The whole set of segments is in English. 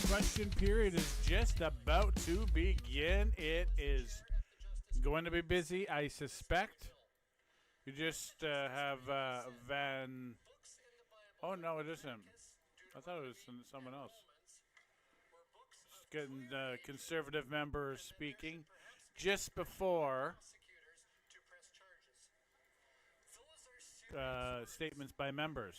question period is just about to begin. It is going to be busy, I suspect. You just have Van. Oh, no, it isn't. I thought it was someone else. Just getting the conservative member speaking just before statements by members.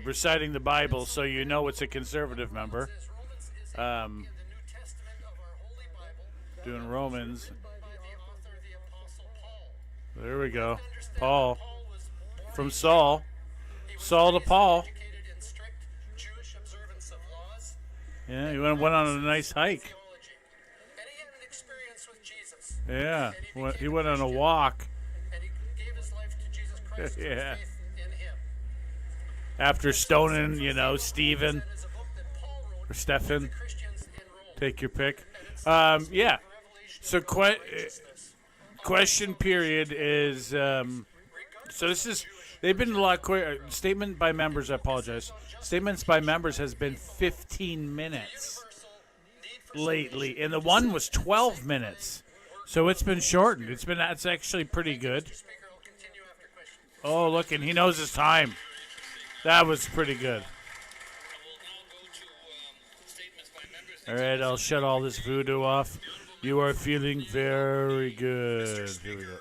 Reciting the Bible so you know it's a conservative member. Doing Romans. There we go. Paul. From Saul. Saul to Paul. Yeah, he went on a nice hike. Yeah, he went on a walk. Yeah. After stoning, Stephen or Stephen, take your pick. Yeah. So question period is. So this is. They've been a lot quicker. Statement by members. I apologize. Statements by members has been 15 minutes lately, and the one was 12 minutes. So it's been shortened. It's actually pretty good. Oh, look, and he knows his time. That was pretty good. All right, I'll shut all this voodoo off. You are feeling very good. Here we go.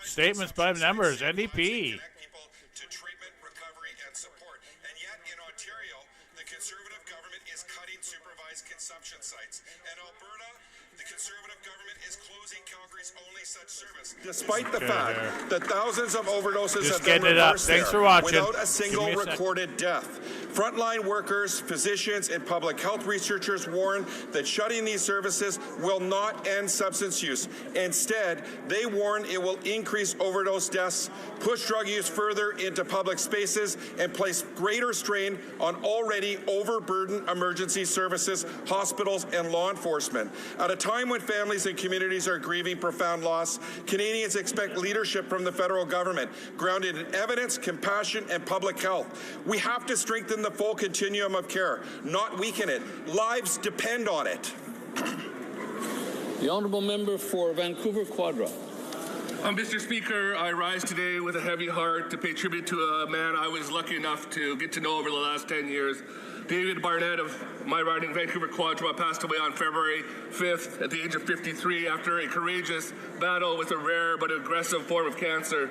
Statements by members, NDP. Despite the fact that thousands of overdoses have been reversed there without a single recorded death. Frontline workers, physicians, and public health researchers warn that shutting these services will not end substance use. Instead, they warn it will increase overdose deaths, push drug use further into public spaces, and place greater strain on already overburdened emergency services, hospitals, and law enforcement. At a time when families and communities are grieving profound loss, Canadians expect leadership from the federal government, grounded in evidence, compassion, and public health. We have to strengthen the full continuum of care, not weaken it. Lives depend on it. The honourable member for Vancouver Quadra. Mr. Speaker, I rise today with a heavy heart to pay tribute to a man I was lucky enough to get to know over the last 10 years. David Barnett of my riding Vancouver Quadra passed away on February 5th at the age of 53 after a courageous battle with a rare but aggressive form of cancer.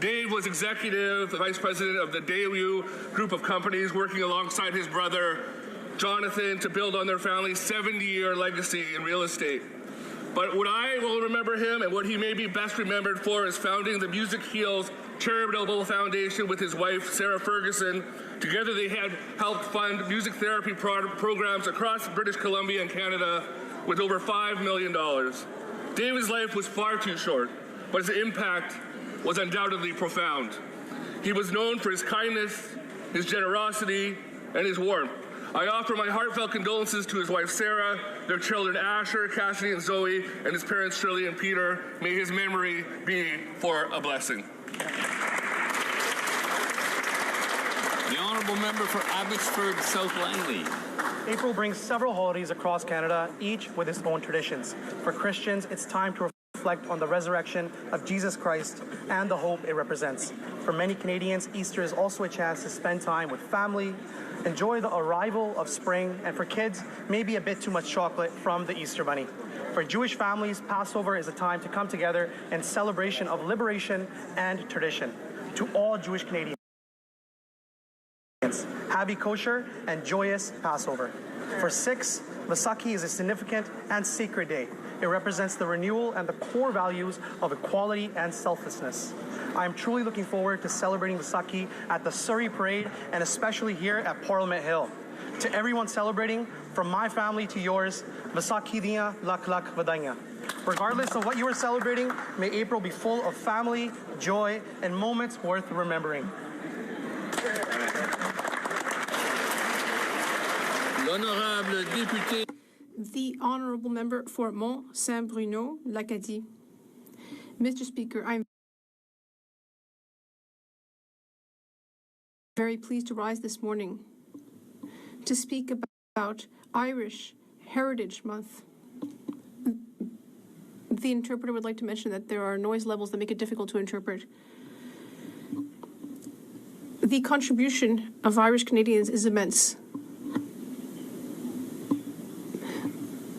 Dave was executive vice president of the Daewoo group of companies, working alongside his brother Jonathan to build on their family's 70-year legacy in real estate. But what I will remember him and what he may be best remembered for is founding the Music Heals Charitable Foundation with his wife, Sarah Ferguson. Together they had helped fund music therapy programs across British Columbia and Canada with over $5 million. David's life was far too short, but his impact was undoubtedly profound. He was known for his kindness, his generosity, and his warmth. I offer my heartfelt condolences to his wife Sarah, their children Asher, Cassidy, and Zoe, and his parents Shirley and Peter. May his memory be for a blessing. The honourable member for Abbotsford South Langley. April brings several holidays across Canada, each with its own traditions. For Christians, it's time to reflect on the resurrection of Jesus Christ and the hope it represents. For many Canadians, Easter is also a chance to spend time with family, enjoy the arrival of spring, and for kids, maybe a bit too much chocolate from the Easter Bunny. For Jewish families, Passover is a time to come together in celebration of liberation and tradition. To all Jewish Canadians, happy kosher and joyous Passover. For Sikhs, Vaisakhi is a significant and sacred day. It represents the renewal and the core values of equality and selflessness. I am truly looking forward to celebrating Vaisakhi at the Surrey Parade and especially here at Parliament Hill. To everyone celebrating, from my family to yours, Vaisakhi Diyan Lakh Lakh Vadaiyan. Regardless of what you are celebrating, may April be full of family, joy, and moments worth remembering. L'honorable député. The honourable member for Mont Saint-Bruno, l'Acadie. Mr. Speaker, I'm very pleased to rise this morning to speak about Irish Heritage Month. The interpreter would like to mention that there are noise levels that make it difficult to interpret. The contribution of Irish Canadians is immense.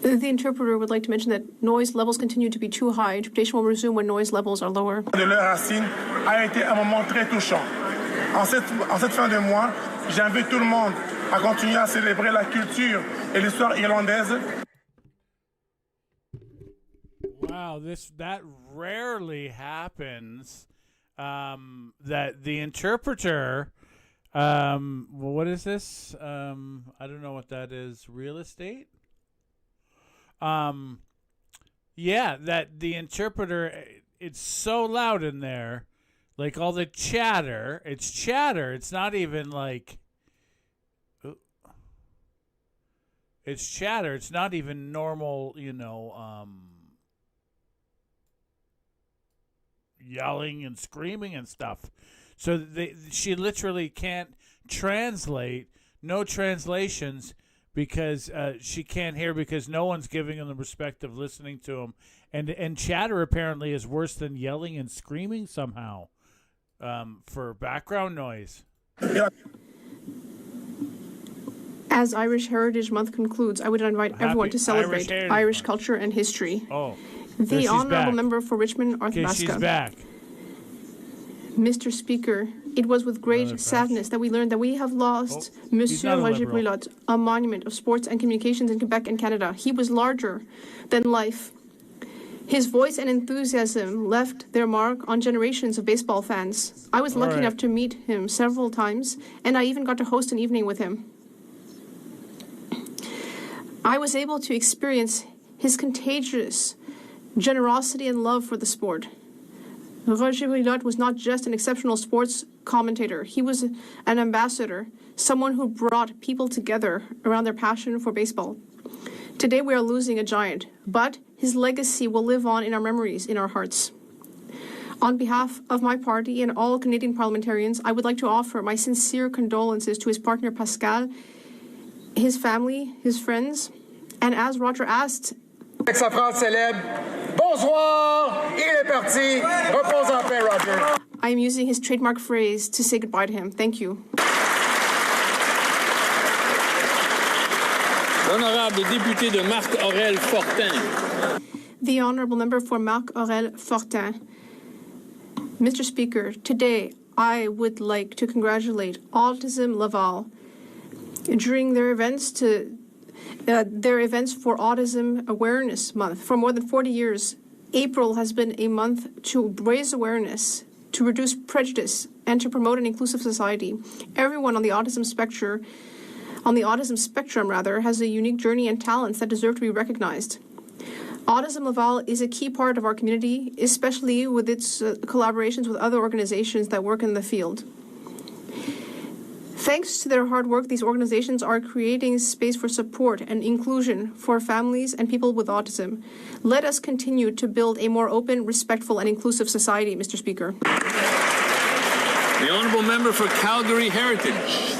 The interpreter would like to mention that noise levels continue to be too high. Interpretation will resume when noise levels are lower. De leur racine a été un moment très touchant. En cette fin de mois, j'invite tout le monde à continuer à célébrer la culture et l'histoire irlandaise. Wow, that rarely happens. That the interpreter, what is this? I don't know what that is. Real estate? Yeah, that the interpreter, it's so loud in there, like all the chatter. It's chatter. It's not even like, it's chatter. It's not even normal, yelling and screaming and stuff. So she literally can't translate, no translations, because she can't hear, because no one's giving them the respect of listening to them. And chatter apparently is worse than yelling and screaming somehow for background noise. As Irish Heritage Month concludes, I would invite everyone to celebrate Irish culture and history. Oh, the honourable member for Richmond, Arthur okay, she's back. Mr. Speaker, it was with great sadness that we learned that we have lost Monsieur Roger Brulotte, a monument of sports and communications in Quebec and Canada. He was larger than life. His voice and enthusiasm left their mark on generations of baseball fans. I was lucky enough to meet him several times, and I even got to host an evening with him. I was able to experience his contagious generosity and love for the sport. Roger Brulotte was not just an exceptional sports commentator. He was an ambassador, someone who brought people together around their passion for baseball. Today we are losing a giant, but his legacy will live on in our memories, in our hearts. On behalf of my party and all Canadian parliamentarians, I would like to offer my sincere condolences to his partner Pascal, his family, his friends, and as Roger asked, avec sa phrase célèbre, bonsoir, il est parti, repose en paix, Roger. I am using his trademark phrase to say goodbye to him. Thank you. L'honorable député de Marc-Aurèle Fortin. The honourable member for Marc-Aurèle Fortin. Mr. Speaker, today I would like to congratulate Autism Laval during their events for Autism Awareness Month. For more than 40 years, April has been a month to raise awareness, to reduce prejudice, and to promote an inclusive society. Everyone on the autism spectrum, has a unique journey and talents that deserve to be recognized. Autism Laval is a key part of our community, especially with its collaborations with other organizations that work in the field. Thanks to their hard work, these organizations are creating space for support and inclusion for families and people with autism. Let us continue to build a more open, respectful, and inclusive society, Mr. Speaker. The honourable member for Calgary Heritage.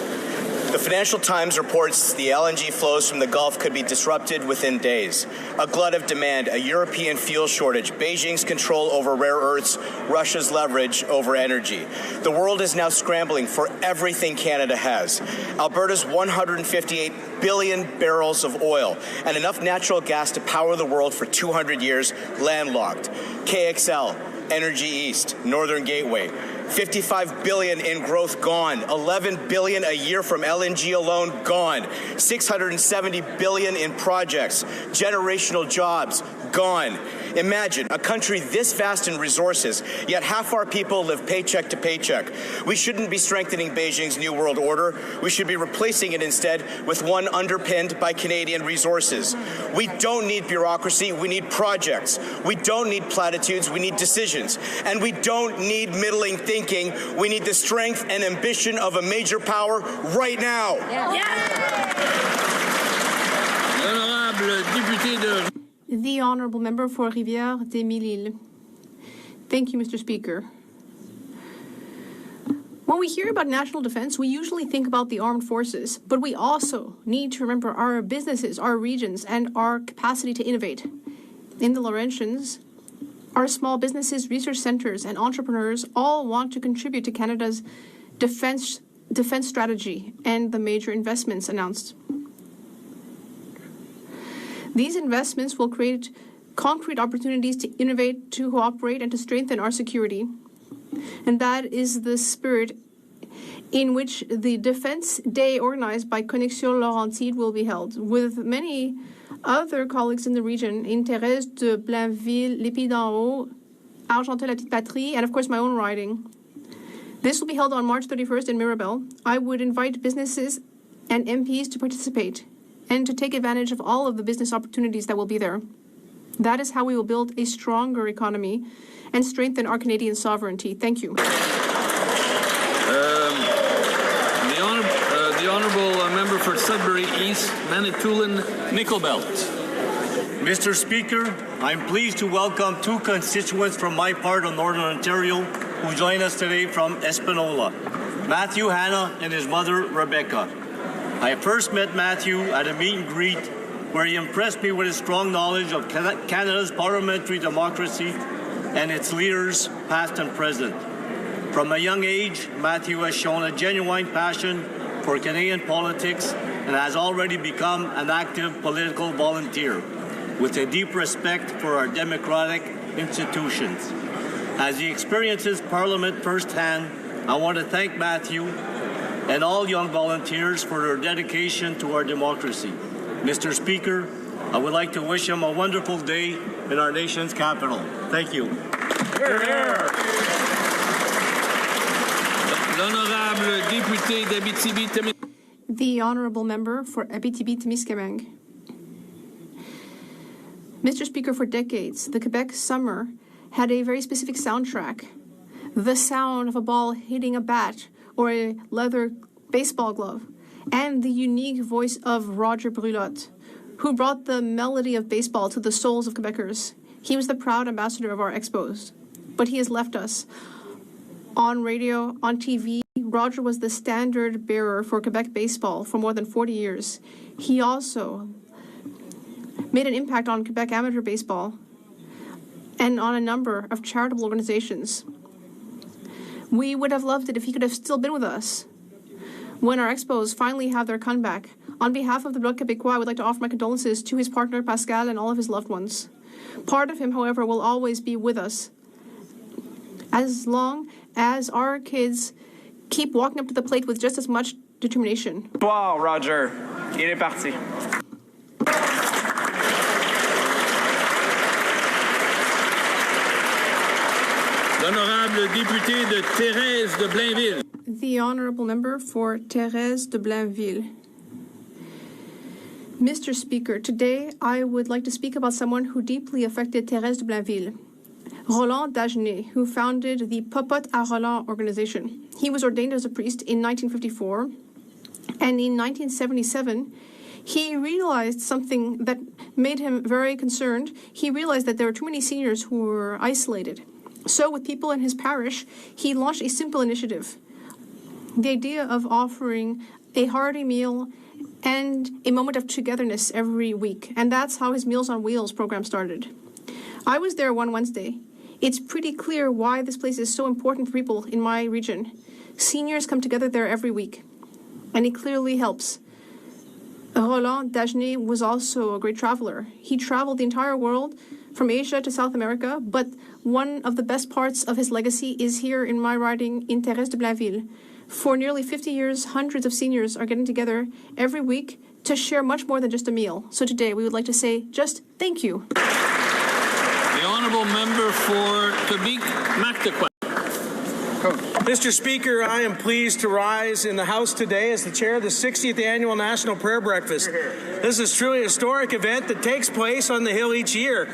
The Financial Times reports the LNG flows from the Gulf could be disrupted within days. A glut of demand, a European fuel shortage, Beijing's control over rare earths, Russia's leverage over energy. The world is now scrambling for everything Canada has. Alberta's 158 billion barrels of oil and enough natural gas to power the world for 200 years, landlocked. KXL, Energy East, Northern Gateway. 55 billion in growth gone, 11 billion a year from LNG alone gone, 670 billion in projects, generational jobs gone. Imagine a country this vast in resources, yet half our people live paycheck to paycheck. We shouldn't be strengthening Beijing's New World Order. We should be replacing it instead with one underpinned by Canadian resources. We don't need bureaucracy, we need projects. We don't need platitudes, we need decisions. And we don't need middling thinking, we need the strength and ambition of a major power right now. L'honorable député de... The honourable member for Rivière-des-Mille-Îles. Thank you, Mr. Speaker. When we hear about national defense, we usually think about the armed forces, but we also need to remember our businesses, our regions, and our capacity to innovate. In the Laurentians, our small businesses, research centers, and entrepreneurs all want to contribute to Canada's defense strategy and the major investments announced. These investments will create concrete opportunities to innovate, to cooperate, and to strengthen our security. And that is the spirit in which the Defense Day organized by Connexion Laurentide will be held, with many other colleagues in the region, in Thérèse de Blainville, L'Épée d'en Haut, Argental la Petite Patrie, and of course my own riding. This will be held on March 31st in Mirabel. I would invite businesses and MPs to participate and to take advantage of all of the business opportunities that will be there. That is how we will build a stronger economy and strengthen our Canadian sovereignty. Thank you. The Honourable Member for Sudbury East, Manitoulin, Nickelbelt. Mr. Speaker, I'm pleased to welcome two constituents from my part of Northern Ontario who join us today from Espanola, Matthew Hanna and his mother, Rebecca. I first met Matthew at a meet and greet where he impressed me with his strong knowledge of Canada's parliamentary democracy and its leaders, past and present. From a young age, Matthew has shown a genuine passion for Canadian politics and has already become an active political volunteer with a deep respect for our democratic institutions. As he experiences Parliament firsthand, I want to thank Matthew and all young volunteers for their dedication to our democracy. Mr. Speaker, I would like to wish him a wonderful day in our nation's capital. Thank you. Hear, hear. L'honorable député d'Abitibi-Témiscamingue. The Honourable Member for Abitibi-Témiscamingue. Mr. Speaker, for decades, the Quebec summer had a very specific soundtrack. The sound of a ball hitting a bat or a leather baseball glove, and the unique voice of Roger Brulotte, who brought the melody of baseball to the souls of Quebecers. He was the proud ambassador of our expos, but he has left us. On radio, on TV, Roger was the standard bearer for Quebec baseball for more than 40 years. He also made an impact on Quebec amateur baseball and on a number of charitable organizations. We would have loved it if he could have still been with us when our expos finally have their comeback. On behalf of the Bloc Québécois, I would like to offer my condolences to his partner Pascal and all of his loved ones. Part of him, however, will always be with us as long as our kids keep walking up to the plate with just as much determination. Wow, Roger. Il est parti. L'honorable député de Thérèse de Blainville. The Honourable Member for Thérèse de Blainville. Mr. Speaker, today I would like to speak about someone who deeply affected Thérèse de Blainville. Roland Dagenet, who founded the Popote à Roland organization. He was ordained as a priest in 1954, and in 1977, he realized something that made him very concerned. He realized that there were too many seniors who were isolated. So with people in his parish, he launched a simple initiative. The idea of offering a hearty meal and a moment of togetherness every week. And that's how his Meals on Wheels program started. I was there one Wednesday. It's pretty clear why this place is so important for people in my region. Seniors come together there every week, and it clearly helps. Roland Dagenet was also a great traveler. He traveled the entire world, from Asia to South America, but one of the best parts of his legacy is here in my riding in Thérèse de Blainville. For nearly 50 years, hundreds of seniors are getting together every week to share much more than just a meal. So today we would like to say just thank you. The Honourable Member for Quebec-Mactaquac. Mr. Speaker, I am pleased to rise in the House today as the chair of the 60th Annual National Prayer Breakfast. This is truly a historic event that takes place on the Hill each year,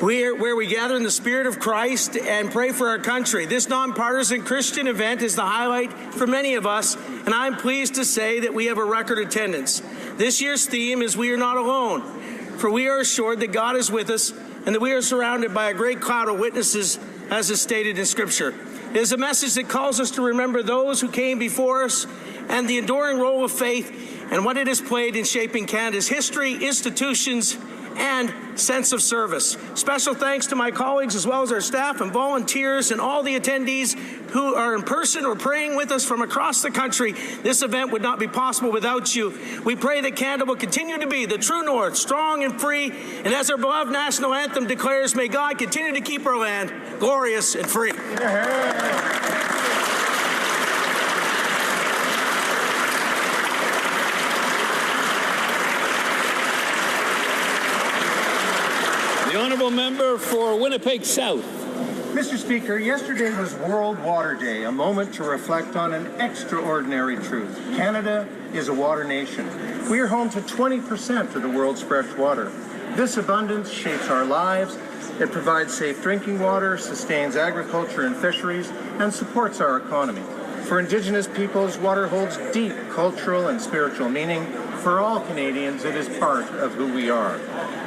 where we gather in the Spirit of Christ and pray for our country. This nonpartisan Christian event is the highlight for many of us, and I'm pleased to say that we have a record attendance. This year's theme is We Are Not Alone, for we are assured that God is with us and that we are surrounded by a great cloud of witnesses, as is stated in Scripture. It is a message that calls us to remember those who came before us and the enduring role of faith and what it has played in shaping Canada's history, institutions, and sense of service. Special thanks to my colleagues as well as our staff and volunteers and all the attendees who are in person or praying with us from across the country. This event would not be possible without you. We pray that Canada will continue to be the true north, strong and free, and as our beloved national anthem declares, may God continue to keep our land glorious and free. The honourable member for Winnipeg South. Mr. Speaker, yesterday was World Water Day, a moment to reflect on an extraordinary truth. Canada is a water nation. We are home to 20% of the world's fresh water. This abundance shapes our lives. It provides safe drinking water, sustains agriculture and fisheries, and supports our economy. For Indigenous peoples, water holds deep cultural and spiritual meaning. For all Canadians, it is part of who we are.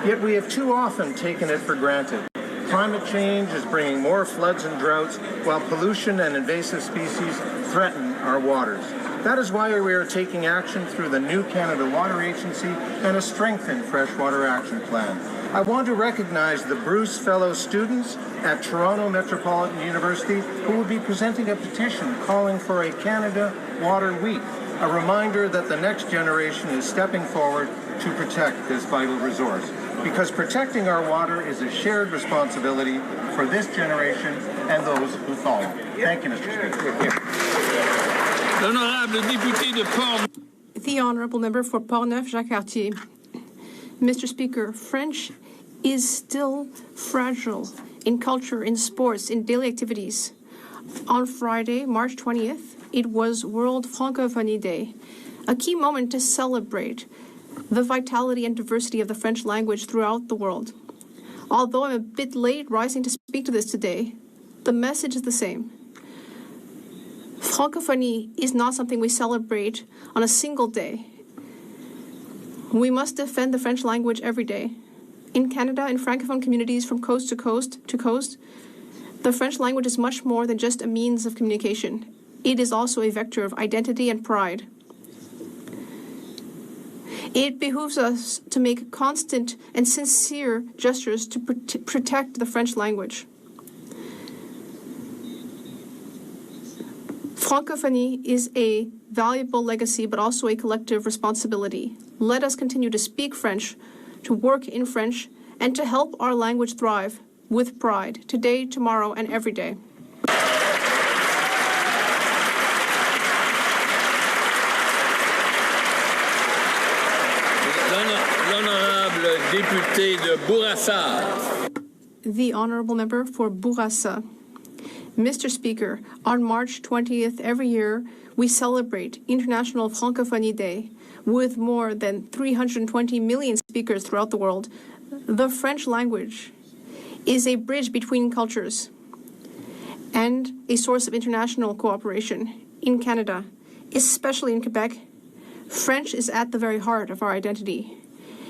Yet we have too often taken it for granted. Climate change is bringing more floods and droughts, while pollution and invasive species threaten our waters. That is why we are taking action through the new Canada Water Agency and a strengthened Freshwater Action Plan. I want to recognize the Bruce Fellow students at Toronto Metropolitan University who will be presenting a petition calling for a Canada Water Week, a reminder that the next generation is stepping forward to protect this vital resource. Because protecting our water is a shared responsibility for this generation and those who follow. Thank you, Mr. Speaker. The Honourable Member for Portneuf-Jacques-Cartier. Mr. Speaker, French is still fragile in culture, in sports, in daily activities. On Friday, March 20th, it was World Francophonie Day, a key moment to celebrate the vitality and diversity of the French language throughout the world. Although I'm a bit late rising to speak to this today, the message is the same. Francophonie is not something we celebrate on a single day. We must defend the French language every day. In Canada, in Francophone communities from coast to coast, the French language is much more than just a means of communication. It is also a vector of identity and pride. It behooves us to make constant and sincere gestures to protect the French language. Francophonie is a valuable legacy, but also a collective responsibility. Let us continue to speak French, to work in French, and to help our language thrive with pride, today, tomorrow, and every day. L'honorable député de Bourassa. The Honourable Member for Bourassa. Mr. Speaker, on March 20th every year, we celebrate International Francophonie Day. With more than 320 million speakers throughout the world, the French language is a bridge between cultures and a source of international cooperation. In Canada, especially in Quebec, French is at the very heart of our identity.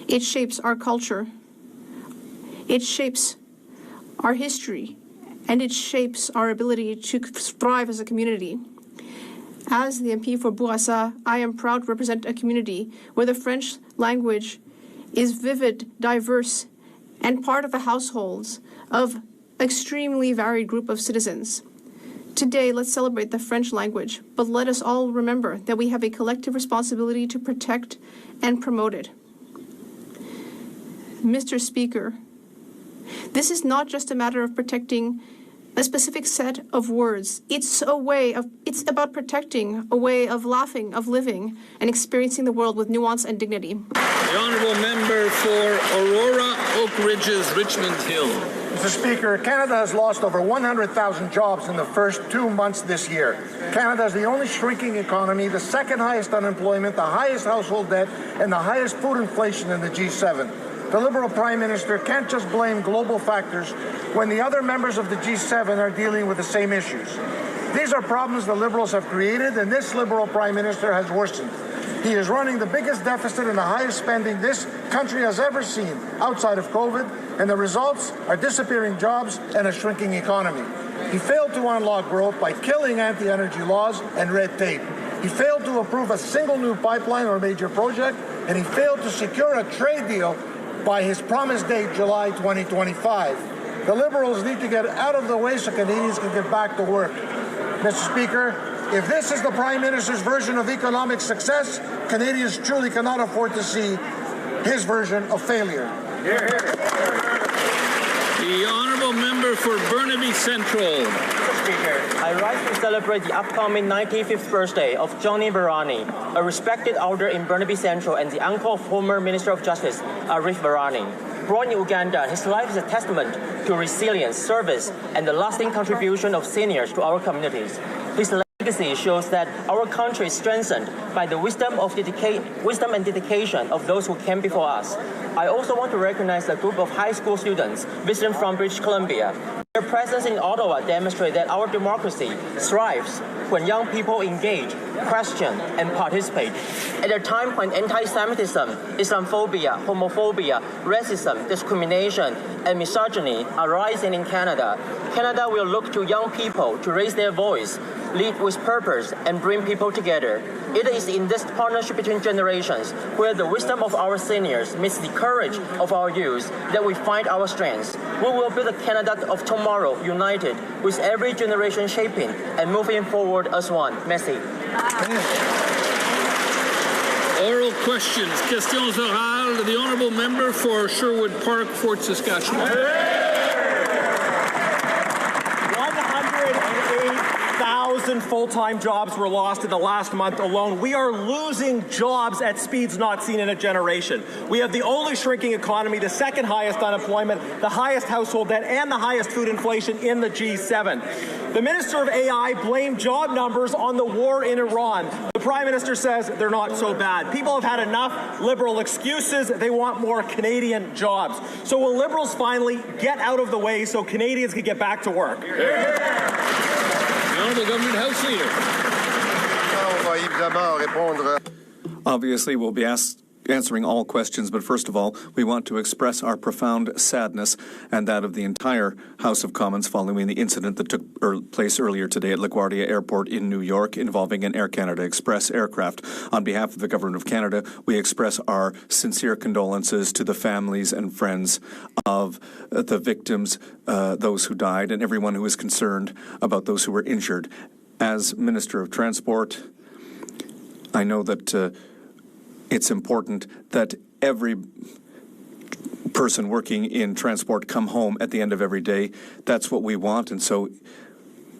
It shapes our culture, it shapes our history, and it shapes our ability to thrive as a community. As the MP for Bourassa, I am proud to represent a community where the French language is vivid, diverse, and part of the households of an extremely varied group of citizens. Today, let's celebrate the French language, but let us all remember that we have a collective responsibility to protect and promote it. Mr. Speaker, this is not just a matter of protecting a specific set of words. It's about protecting a way of laughing, of living, and experiencing the world with nuance and dignity. The Honourable Member for Aurora, Oak Ridges, Richmond Hill. Mr. Speaker, Canada has lost over 100,000 jobs in the first 2 months this year. Canada is the only shrinking economy, the second highest unemployment, the highest household debt, and the highest food inflation in the G7. The Liberal Prime Minister can't just blame global factors when the other members of the G7 are dealing with the same issues. These are problems the Liberals have created, and this Liberal Prime Minister has worsened. He is running the biggest deficit and the highest spending this country has ever seen outside of COVID, and the results are disappearing jobs and a shrinking economy. He failed to unlock growth by killing anti-energy laws and red tape. He failed to approve a single new pipeline or major project, and he failed to secure a trade deal by his promised date, July 2025. The Liberals need to get out of the way so Canadians can get back to work. Mr. Speaker, if this is the Prime Minister's version of economic success, Canadians truly cannot afford to see his version of failure. The honourable member for Burnaby Central. Mr. Speaker, I rise to celebrate the upcoming 95th birthday of Johnny Varani, a respected elder in Burnaby Central and the uncle of former Minister of Justice, Arif Varani. Born in Uganda, his life is a testament to resilience, service, and the lasting contribution of seniors to our communities. His legacy shows that our country is strengthened by the wisdom and dedication of those who came before us. I also want to recognize a group of high school students visiting from British Columbia. Their presence in Ottawa demonstrates that our democracy thrives when young people engage, question, and participate. At a time when anti-Semitism, Islamophobia, homophobia, racism, discrimination, and misogyny are rising in Canada, Canada will look to young people to raise their voice, lead with purpose, and bring people together. It is in this partnership between generations, where the wisdom of our seniors meets the courage of our youth, that we find our strengths. We will build a Canada of tomorrow, united, with every generation shaping and moving forward as one. Merci. Oral questions. Questions orales. The honourable member for Sherwood Park, Fort Saskatchewan. 108,000 full-time jobs were lost in the last month alone. We are losing jobs at speeds not seen in a generation. We have the only shrinking economy, the second highest unemployment, the highest household debt, and the highest food inflation in the G7. The Minister of AI blamed job numbers on the war in Iran. The Prime Minister says they're not so bad. People have had enough liberal excuses. They want more Canadian jobs. So will Liberals finally get out of the way so Canadians can get back to work? The Honourable Government House Leader. Obviously, we'll be answering all questions, but first of all, we want to express our profound sadness and that of the entire House of Commons following the incident that took place earlier today at LaGuardia Airport in New York involving an Air Canada Express aircraft. On behalf of the Government of Canada, we express our sincere condolences to the families and friends of the victims, those who died, and everyone who is concerned about those who were injured. As Minister of Transport, I know that it's important that every person working in transport come home at the end of every day. That's what we want. And so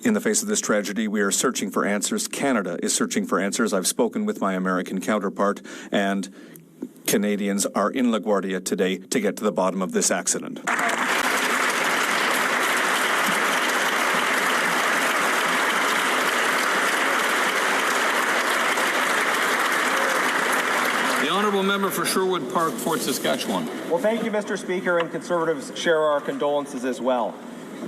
in the face of this tragedy, we are searching for answers. Canada is searching for answers. I've spoken with my American counterpart, and Canadians are in LaGuardia today to get to the bottom of this accident. Honourable member for Sherwood Park, Fort Saskatchewan. Well, thank you, Mr. Speaker, and Conservatives share our condolences as well.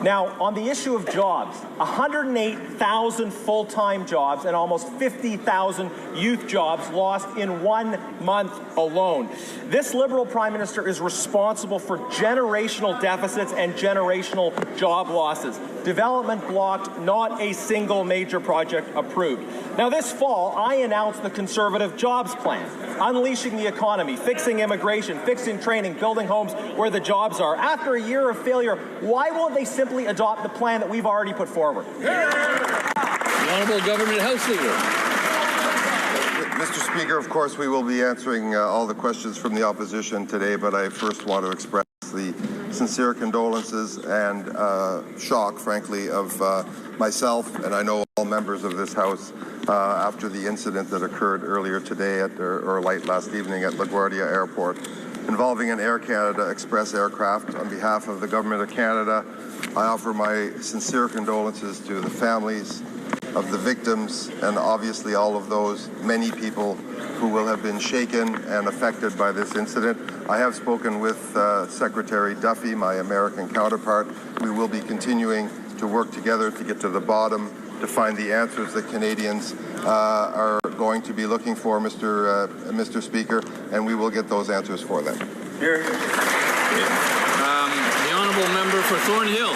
Now, on the issue of jobs, 108,000 full-time jobs and almost 50,000 youth jobs lost in 1 month alone. This Liberal Prime Minister is responsible for generational deficits and generational job losses. Development blocked, not a single major project approved. Now, this fall, I announced the Conservative Jobs Plan, unleashing the economy, fixing immigration, fixing training, building homes where the jobs are. After a year of failure, why won't they simply adopt the plan that we've already put forward? The Honourable Government House Leader. Mr. Speaker, of course, we will be answering all the questions from the opposition today, but I first want to express the sincere condolences and shock, frankly, of myself, and I know all members of this House, after the incident that occurred earlier today or late last evening at LaGuardia Airport involving an Air Canada Express aircraft. On behalf of the Government of Canada, I offer my sincere condolences to the families of the victims and obviously all of those many people who will have been shaken and affected by this incident. I have spoken with Secretary Duffy, my American counterpart. We will be continuing to work together to get to the bottom, to find the answers that Canadians are going to be looking for, Mr. Speaker, and we will get those answers for them. The Honourable member for Thornhill.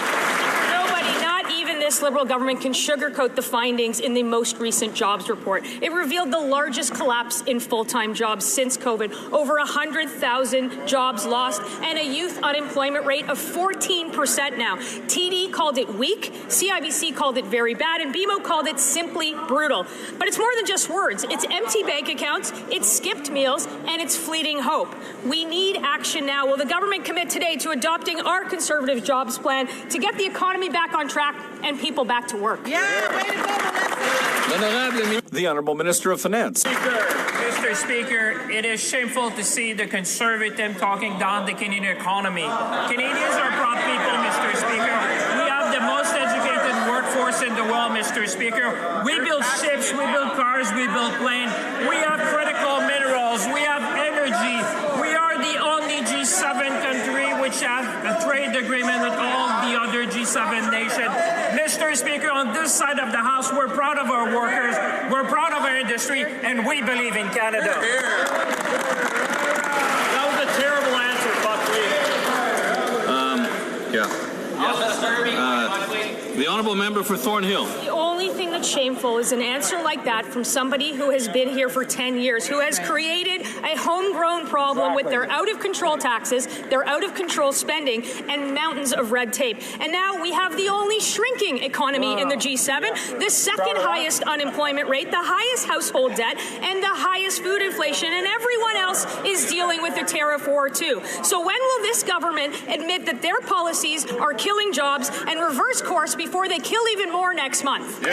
Nobody, not even this this Liberal government can sugarcoat the findings in the most recent jobs report. It revealed the largest collapse in full-time jobs since COVID, over 100,000 jobs lost, and a youth unemployment rate of 14% now. TD called it weak, CIBC called it very bad, and BMO called it simply brutal. But it's more than just words. It's empty bank accounts, it's skipped meals, and it's fleeting hope. We need action now. Will the government commit today to adopting our Conservative jobs plan to get the economy back on track and people back to work? Yeah, way to go, The Honourable Minister of Finance. Mr. Speaker, it is shameful to see the Conservative talking down the Canadian economy. Canadians are proud people, Mr. Speaker. We have the most educated workforce in the world, Mr. Speaker. We build ships, we build cars, we build planes. We have critical minerals, we have energy. We are the only G7 country which has a trade agreement with all the other G7 nations. Mr. Speaker, on this side of the House, we're proud of our workers, we're proud of our industry, and we believe in Canada. That was a terrible answer, Buckley. The Honourable Member for Thornhill. The only thing that's shameful is an answer like that from somebody who has been here for 10 years, who has created a homegrown problem with their out-of-control taxes, their out-of-control spending, and mountains of red tape. And now we have the only shrinking economy in the G7, the second highest unemployment rate, the highest household debt, and the highest food inflation, and everyone else is dealing with the tariff war too. So when will this government admit that their policies are killing jobs and reverse course before they kill even more next month? The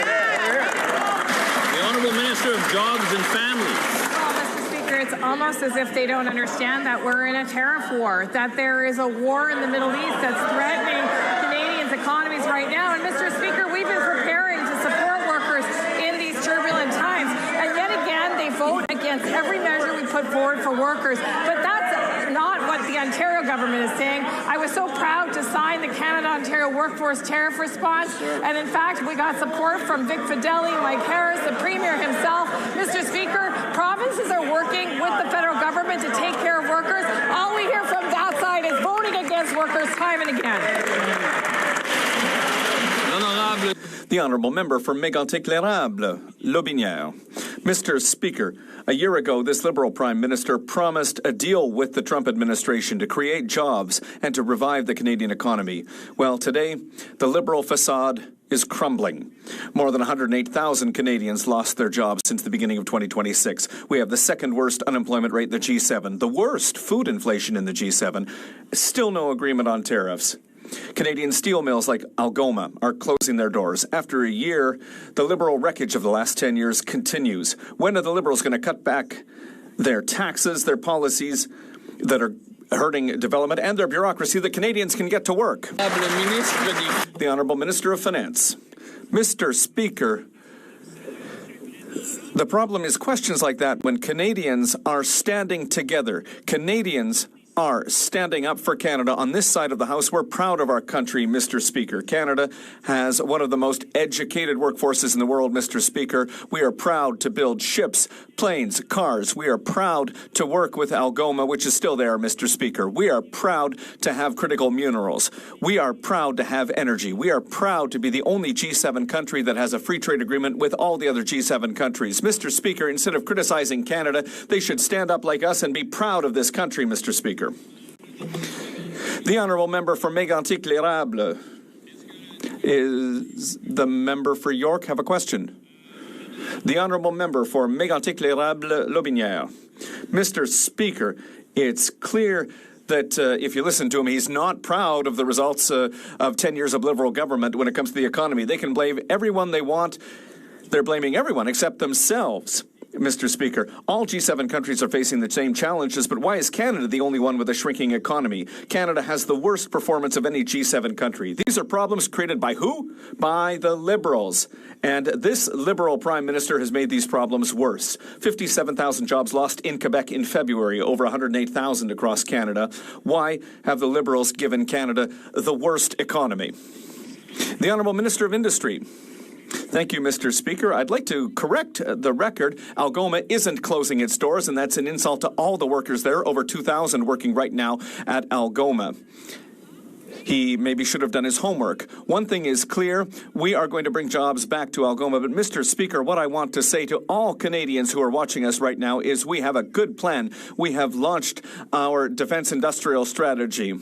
Honourable Minister of Jobs and Families. Mr. Speaker, it's almost as if they don't understand that we're in a tariff war, that there is a war in the Middle East that's threatening Canadians' economies right now. And Mr. Speaker, we've been preparing to support workers in these turbulent times. And yet again, they vote against every measure we put forward for workers. But that's not what the Ontario government is saying. I was so proud to sign the Canada-Ontario Workforce Tariff Response, and in fact, we got support from Vic Fideli, Mike Harris, the Premier himself. Mr. Speaker, provinces are working with the federal government to take care of workers. All we hear from that side is voting against workers time and again. The Honourable Member for Mégantic-L'Érable, Lotbinière. Mr. Speaker, a year ago, this Liberal Prime Minister promised a deal with the Trump administration to create jobs and to revive the Canadian economy. Well, today, the Liberal facade is crumbling. More than 108,000 Canadians lost their jobs since the beginning of 2026. We have the second worst unemployment rate in the G7, the worst food inflation in the G7, still no agreement on tariffs. Canadian steel mills like Algoma are closing their doors. After a year, the Liberal wreckage of the last 10 years continues. When are the Liberals going to cut back their taxes, their policies that are hurting development, and their bureaucracy that Canadians can get to work? The Honourable Minister of Finance. Mr. Speaker, the problem is questions like that when Canadians are standing together. Canadians are standing up for Canada. On this side of the House, we're proud of our country, Mr. Speaker. Canada has one of the most educated workforces in the world, Mr. Speaker. We are proud to build ships, planes, cars. We are proud to work with Algoma, which is still there, Mr. Speaker. We are proud to have critical minerals. We are proud to have energy. We are proud to be the only G7 country that has a free trade agreement with all the other G7 countries. Mr. Speaker, instead of criticizing Canada, they should stand up like us and be proud of this country, Mr. Speaker. The Honourable Member for Mégantic-L'Érable. Is the member for York have a question? The Honourable Member for Mégantic-L'Érable, Lotbinière. Mr. Speaker, it's clear that if you listen to him, he's not proud of the results of 10 years of Liberal government when it comes to the economy. They can blame everyone they want. They're blaming everyone except themselves. Mr. Speaker, all G7 countries are facing the same challenges, but why is Canada the only one with a shrinking economy? Canada has the worst performance of any G7 country. These are problems created by who? By the Liberals. And this Liberal Prime Minister has made these problems worse. 57,000 jobs lost in Quebec in February, over 108,000 across Canada. Why have the Liberals given Canada the worst economy? The Honourable Minister of Industry. Thank you, Mr. Speaker. I'd like to correct the record. Algoma isn't closing its doors, and that's an insult to all the workers there, over 2,000 working right now at Algoma. he maybe should have done his homework. One thing is clear, we are going to bring jobs back to Algoma. But, Mr. Speaker, what I want to say to all Canadians who are watching us right now is we have a good plan. We have launched our defense industrial strategy.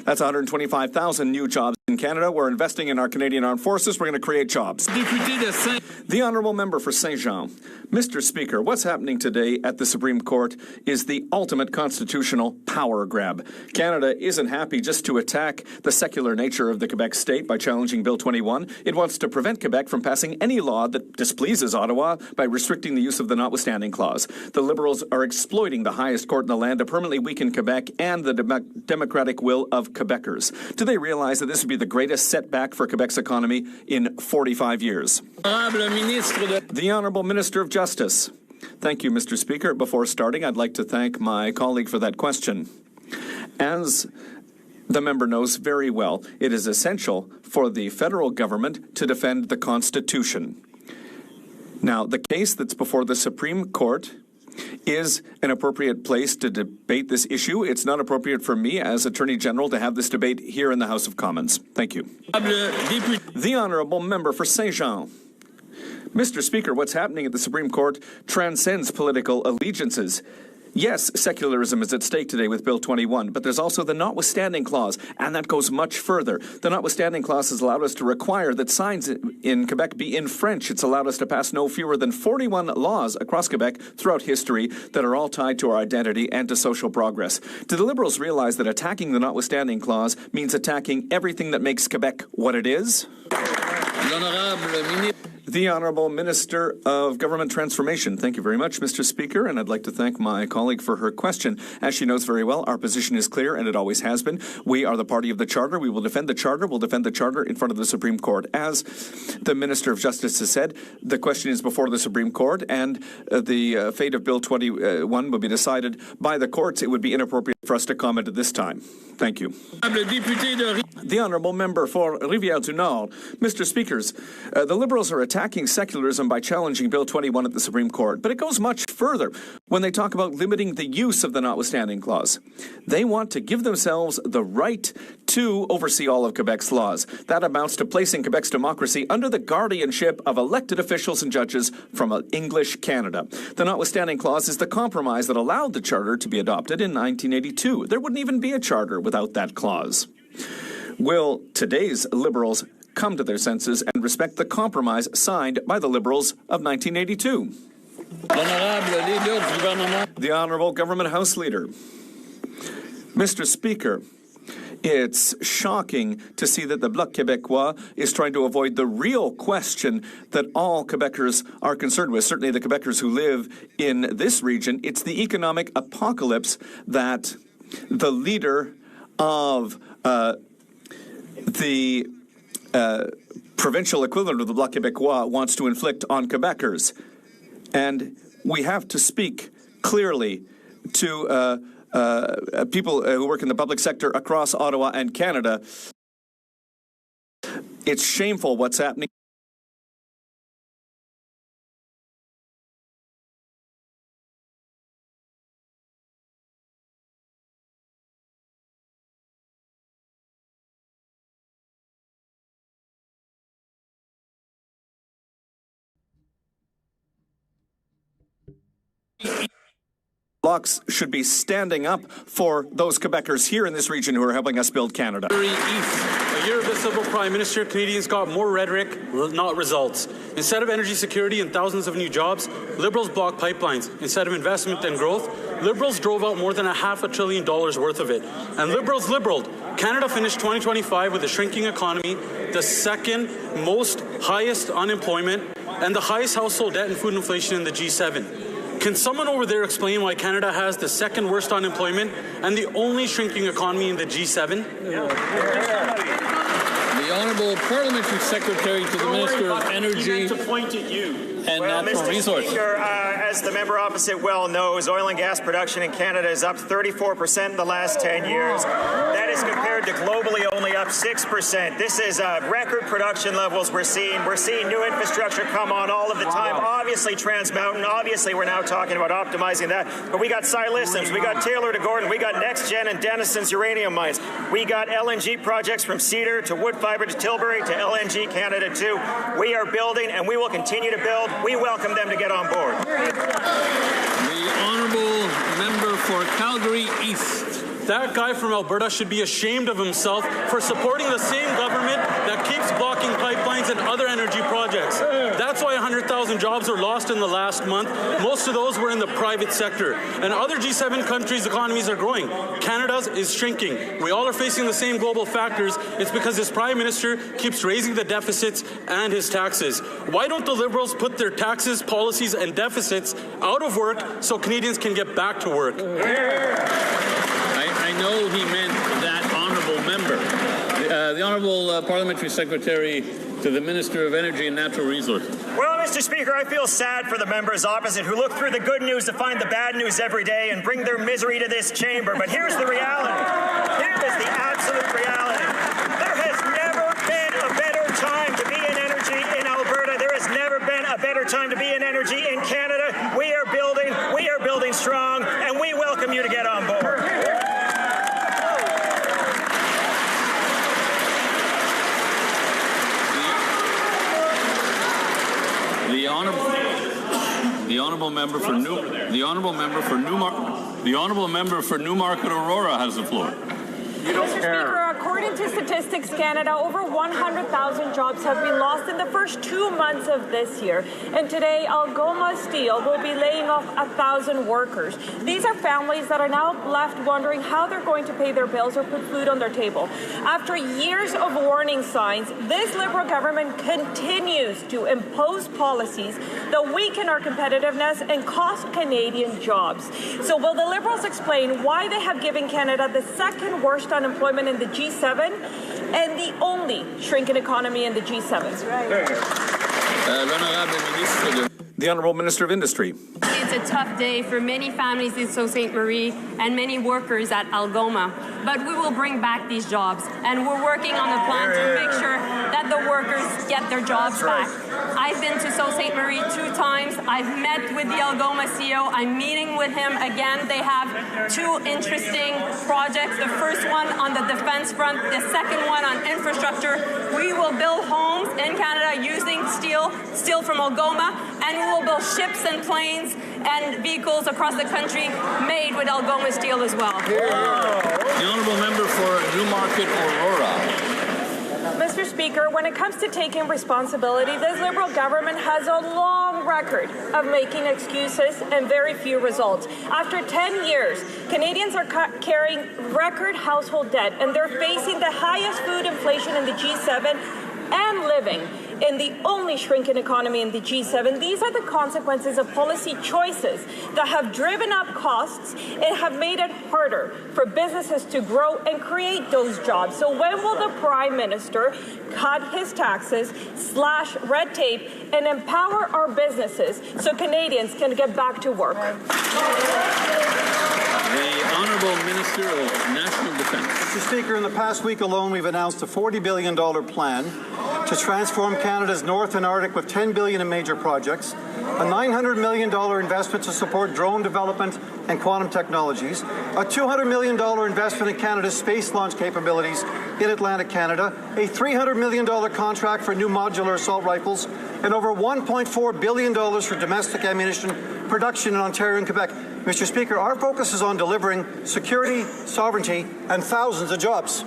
That's 125,000 new jobs in Canada. We're investing in our Canadian Armed Forces. We're going to create jobs. The Honourable Member for Saint-Jean. Mr. Speaker, what's happening today at the Supreme Court is the ultimate constitutional power grab. Canada isn't happy just to attack the secular nature of the Quebec state by challenging Bill 21. It wants to prevent Quebec from passing any law that displeases Ottawa by restricting the use of the notwithstanding clause. The Liberals are exploiting the highest court in the land to permanently weaken Quebec and the democratic will of Quebecers. Do they realize that this would be the greatest setback for Quebec's economy in 45 years? The Honourable Minister of Justice. Thank you, Mr. Speaker. Before starting, I'd like to thank my colleague for that question. As the member knows very well, it is essential for the federal government to defend the Constitution. Now, the case that's before the Supreme Court is an appropriate place to debate this issue. It's not appropriate for me as Attorney General to have this debate here in the House of Commons. Thank you. The Honourable Member for Saint-Jean. Mr. Speaker, what's happening at the Supreme Court transcends political allegiances. Yes, secularism is at stake today with Bill 21, but there's also the notwithstanding clause, and that goes much further. The notwithstanding clause has allowed us to require that signs in Quebec be in French. It's allowed us to pass no fewer than 41 laws across Quebec throughout history that are all tied to our identity and to social progress. Do the Liberals realize that attacking the notwithstanding clause means attacking everything that makes Quebec what it is? The Honourable Minister of Government Transformation. Thank you very much, Mr. Speaker, and I'd like to thank my colleague for her question. As she knows very well, our position is clear, and it always has been. We are the party of the Charter. We will defend the Charter. We'll defend the Charter in front of the Supreme Court. As the Minister of Justice has said, the question is before the Supreme Court, and the fate of Bill 21 will be decided by the courts. It would be inappropriate for us to comment at this time. Thank you. The Honourable Member for Rivière-du-Nord. Mr. Speakers, the Liberals are attacking secularism by challenging Bill 21 at the Supreme Court, but it goes much further when they talk about limiting the use of the notwithstanding clause. They want to give themselves the right to oversee all of Quebec's laws. That amounts to placing Quebec's democracy under the guardianship of elected officials and judges from English Canada. The notwithstanding clause is the compromise that allowed the Charter to be adopted in 1982. There wouldn't even be a Charter without that clause. Will today's Liberals come to their senses and respect the compromise signed by the Liberals of 1982? The Honourable Government House Leader. Mr. Speaker, it's shocking to see that the Bloc Québécois is trying to avoid the real question that all Quebecers are concerned with, certainly the Quebecers who live in this region. It's the economic apocalypse that the leader of the provincial equivalent of the Bloc Québécois wants to inflict on Quebecers. And we have to speak clearly to people who work in the public sector across Ottawa and Canada. It's shameful what's happening. Blocs should be standing up for those Quebecers here in this region who are helping us build Canada. A year of this Liberal Prime Minister, Canadians got more rhetoric, not results. Instead of energy security and thousands of new jobs, Liberals blocked pipelines. Instead of investment and growth, Liberals drove out more than $500 billion worth of it. And Liberals liberaled. Canada finished 2025 with a shrinking economy, the second most highest unemployment, and the highest household debt and food inflation in the G7. Can someone over there explain why Canada has the second worst unemployment and the only shrinking economy in the G7? The Honourable Parliamentary Secretary to the Minister of Energy to point at you. And Natural Resources. Speaker, as the member opposite well knows, oil and gas production in Canada is up 34% in the last 10 years. That is compared to globally only up up 6%. This is record production levels we're seeing. We're seeing new infrastructure come on all of the time. Obviously, Trans Mountain. Obviously, we're now talking about optimizing that. But we got Silicim's, we got Taylor to Gordon, we got NextGen and Denison's uranium mines. We got LNG projects from Cedar to Woodfibre to Tilbury to LNG Canada 2. We are building, and we will continue to build. We welcome them to get on board. The honourable member for Calgary East. That guy from Alberta should be ashamed of himself for supporting the same government that keeps blocking pipelines and other energy projects. That's why 100,000 jobs were lost in the last month. Most of those were in the private sector. And other G7 countries' economies are growing. Canada's is shrinking. We all are facing the same global factors. It's because this Prime Minister keeps raising the deficits and his taxes. Why don't the Liberals put their taxes, policies, and deficits out of work so Canadians can get back to work? I know he meant that honourable member. The Honourable Parliamentary Secretary to the Minister of Energy and Natural Resources. Well, Mr. Speaker, I feel sad for the members opposite who look through the good news to find the bad news every day and bring their misery to this chamber. But here's the reality. Here is the absolute reality. There has never been a better time to be in energy in Alberta. There has never been a better time to be in energy in Canada. We are building strong, and we welcome you to get on board. The honourable member for Newmarket Aurora has the floor. Mr. Speaker, according to Statistics Canada, over 100,000 jobs have been lost in the first 2 months of this year. And today, Algoma Steel will be laying off 1,000 workers. These are families that are now left wondering how they're going to pay their bills or put food on their table. After years of warning signs, this Liberal government continues to impose policies that weaken our competitiveness and cost Canadian jobs. So will the Liberals explain why they have given Canada the second worst unemployment in the G7 and the only shrinking economy in the G7? The Honourable Minister of Industry. It's a tough day for many families in Sault Ste. Marie and many workers at Algoma, but we will bring back these jobs, and we're working on a plan to make sure that the workers get their jobs back. I've been to Sault Ste. Marie 2 times. I've met with the Algoma CEO. I'm meeting with him again. They have 2 interesting projects. The first one on the defense front, the second one on infrastructure. We will build homes in Canada using steel from Algoma, and we will build ships and planes and vehicles across the country made with Algoma steel as well. The honourable member for Newmarket Aurora. Mr. Speaker, when it comes to taking responsibility, this Liberal government has a long record of making excuses and very few results. After 10 years, Canadians are carrying record household debt, and they're facing the highest food inflation in the G7 and living in the only shrinking economy in the G7. These are the consequences of policy choices that have driven up costs and have made it harder for businesses to grow and create those jobs. So when will the Prime Minister cut his taxes, slash red tape, and empower our businesses so Canadians can get back to work? The Honourable Minister of National Defence. Mr. Speaker, in the past week alone, we've announced a $40 billion plan to transform Canada's North and Arctic with $10 billion in major projects, a $900 million investment to support drone development and quantum technologies, a $200 million investment in Canada's space launch capabilities in Atlantic Canada, a $300 million contract for new modular assault rifles, and over $1.4 billion for domestic ammunition production in Ontario and Quebec. Mr. Speaker, our focus is on delivering security, sovereignty, and thousands of jobs.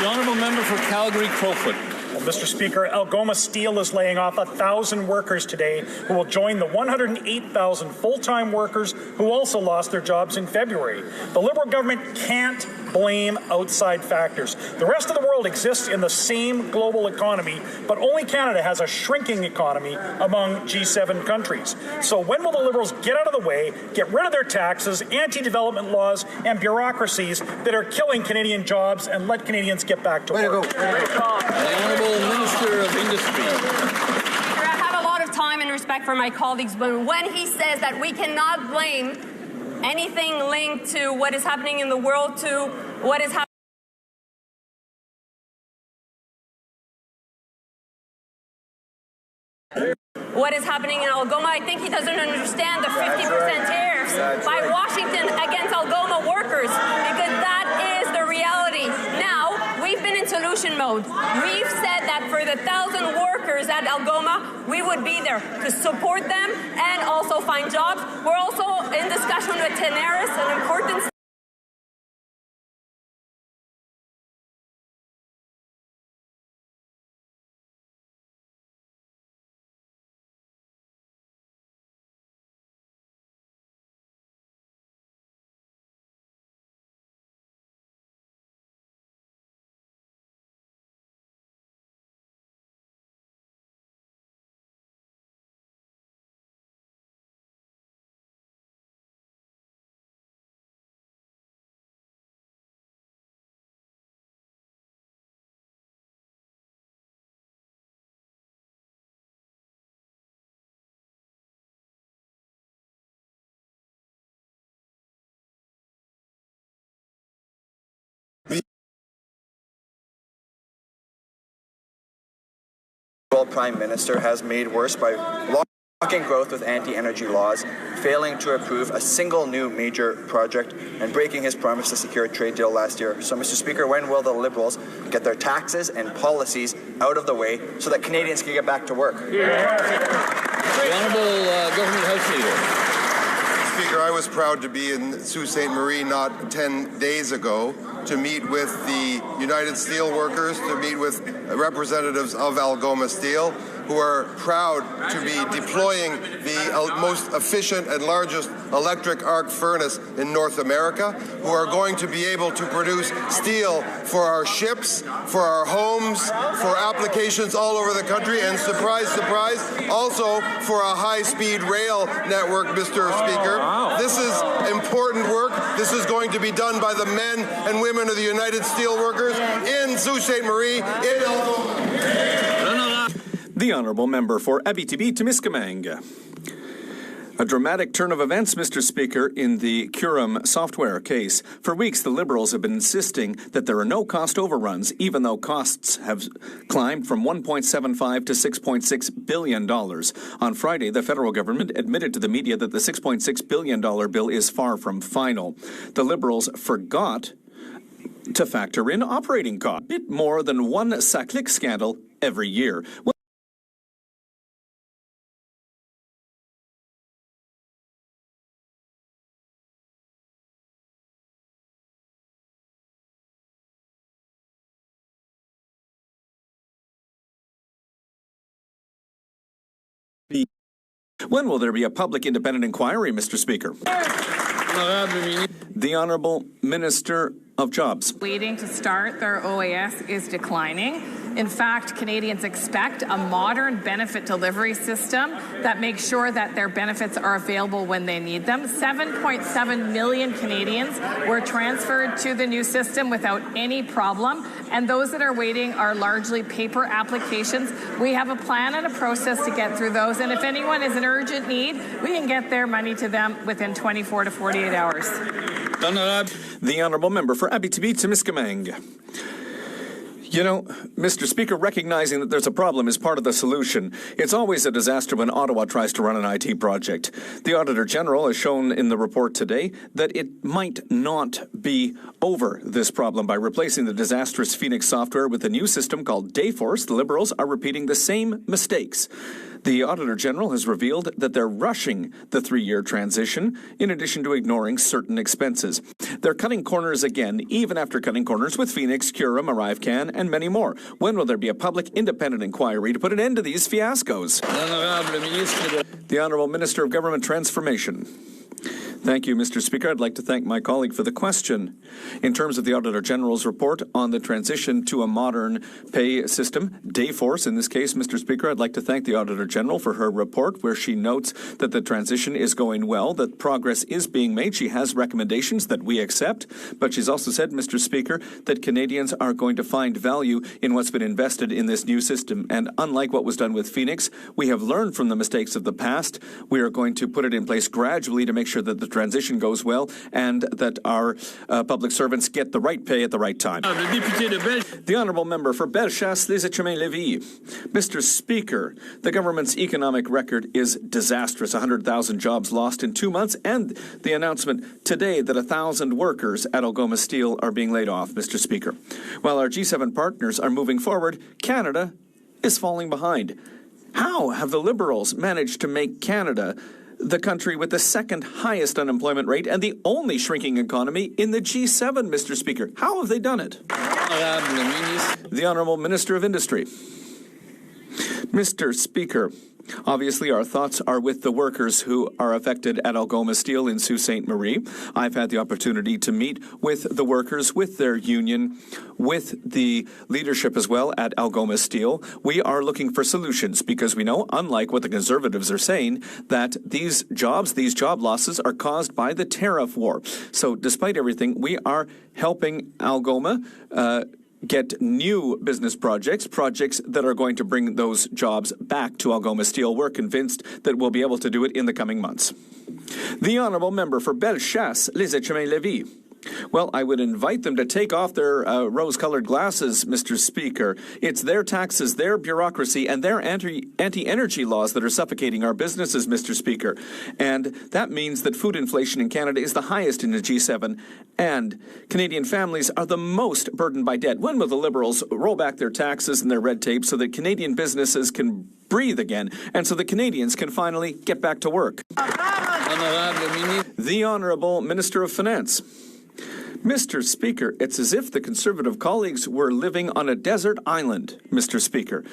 The honourable member for Calgary Crowfoot. Well, Mr. Speaker, Algoma Steel is laying off 1,000 workers today who will join the 108,000 full-time workers who also lost their jobs in February. The Liberal government can't blame outside factors. The rest of the world exists in the same global economy, but only Canada has a shrinking economy among G7 countries. So when will the Liberals get out of the way, get rid of their taxes, anti-development laws, and bureaucracies that are killing Canadian jobs and let Canadians get back to work? The Honourable Minister of Industry. I have a lot of time and respect for my colleagues, but when he says that we cannot blame anything linked to what is happening in the world to what is happening what is happening in Algoma. I think he doesn't understand the 50% tariffs by Washington against Algoma workers, because that is the reality. Now, we've been in solution mode. We've said that for the 1,000 workers at Algoma, we would be there to support them and also find jobs. We're also in discussion with Tenaris, an important Prime Minister has made worse by blocking growth with anti-energy laws, failing to approve a single new major project, and breaking his promise to secure a trade deal last year. So, Mr. Speaker, when will the Liberals get their taxes and policies out of the way so that Canadians can get back to work? The Honourable Government House Leader. Speaker, I was proud to be in Sault Ste. Marie not 10 days ago to meet with the United Steelworkers, to meet with representatives of Algoma Steel, who are proud to be deploying the most efficient and largest electric arc furnace in North America, who are going to be able to produce steel for our ships, for our homes, for applications all over the country, and surprise, surprise, also for a high-speed rail network, Mr. Speaker. This is important work. This is going to be done by the men and women of the United Steelworkers in Sault Ste. Marie, in Algoma. The Honourable Member for Abitibi-Témiscamingue. A dramatic turn of events, Mr. Speaker, in the Curum software case. For weeks, the Liberals have been insisting that there are no cost overruns, even though costs have climbed from $1.75 to $6.6 billion. On Friday, the federal government admitted to the media that the $6.6 billion bill is far from final. The Liberals forgot to factor in operating costs. A bit more than one Saclic scandal every year. When will there be a public independent inquiry, Mr. Speaker? The Honourable Minister of Jobs. Waiting to start their OAS is declining. In fact, Canadians expect a modern benefit delivery system that makes sure that their benefits are available when they need them. 7.7 million Canadians were transferred to the new system without any problem, and those that are waiting are largely paper applications. We have a plan and a process to get through those, and if anyone is in urgent need, we can get their money to them within 24 to 48 hours. The Honourable Member for Abitibi-Témiscamingue. You know, Mr. Speaker, recognizing that there's a problem is part of the solution. It's always a disaster when Ottawa tries to run an IT project. The Auditor General has shown in the report today that it might not be over this problem by replacing the disastrous Phoenix software with a new system called Dayforce. The Liberals are repeating the same mistakes. The Auditor General has revealed that they're rushing the 3-year transition, in addition to ignoring certain expenses. They're cutting corners again, even after cutting corners with Phoenix, Curum, ArriveCan, and many more. When will there be a public independent inquiry to put an end to these fiascos? The Honourable Minister of Government Transformation. Thank you, Mr. Speaker. I'd like to thank my colleague for the question. In terms of the Auditor General's report on the transition to a modern pay system, Dayforce, in this case, Mr. Speaker, I'd like to thank the Auditor General for her report where she notes that the transition is going well, that progress is being made. She has recommendations that we accept, but she's also said, Mr. Speaker, that Canadians are going to find value in what's been invested in this new system. And unlike what was done with Phoenix, we have learned from the mistakes of the past. We are going to put it in place gradually to make sure that the transition goes well and that our public servants get the right pay at the right time. The Honourable Member for Bellechasse-les-Échemins-Lévis. Mr. Speaker, the government's economic record is disastrous. 100,000 jobs lost in 2 months, and the announcement today that 1,000 workers at Algoma Steel are being laid off, Mr. Speaker. While our G7 partners are moving forward, Canada is falling behind. How have the Liberals managed to make Canada the country with the second highest unemployment rate and the only shrinking economy in the G7, Mr. Speaker? How have they done it? The Honourable Minister of Industry. Mr. Speaker, obviously our thoughts are with the workers who are affected at Algoma Steel in Sault Ste. Marie. I've had the opportunity to meet with the workers, with their union, with the leadership as well at Algoma Steel. We are looking for solutions because we know, unlike what the Conservatives are saying, that these job losses are caused by the tariff war. So despite everything, we are helping Algoma get new business projects that are going to bring those jobs back to Algoma Steel. We're convinced that we'll be able to do it in the coming months. The Honourable Member for Bellechasse-les-Échemins-Lévis. Well, I would invite them to take off their rose-colored glasses, Mr. Speaker. It's their taxes, their bureaucracy, and their anti-energy laws that are suffocating our businesses, Mr. Speaker. And that means that food inflation in Canada is the highest in the G7, and Canadian families are the most burdened by debt. When will the Liberals roll back their taxes and their red tape so that Canadian businesses can breathe again, and so the Canadians can finally get back to work? The Honourable Minister of Finance. Mr. Speaker, it's as if the Conservative colleagues were living on a desert island, Mr. Speaker.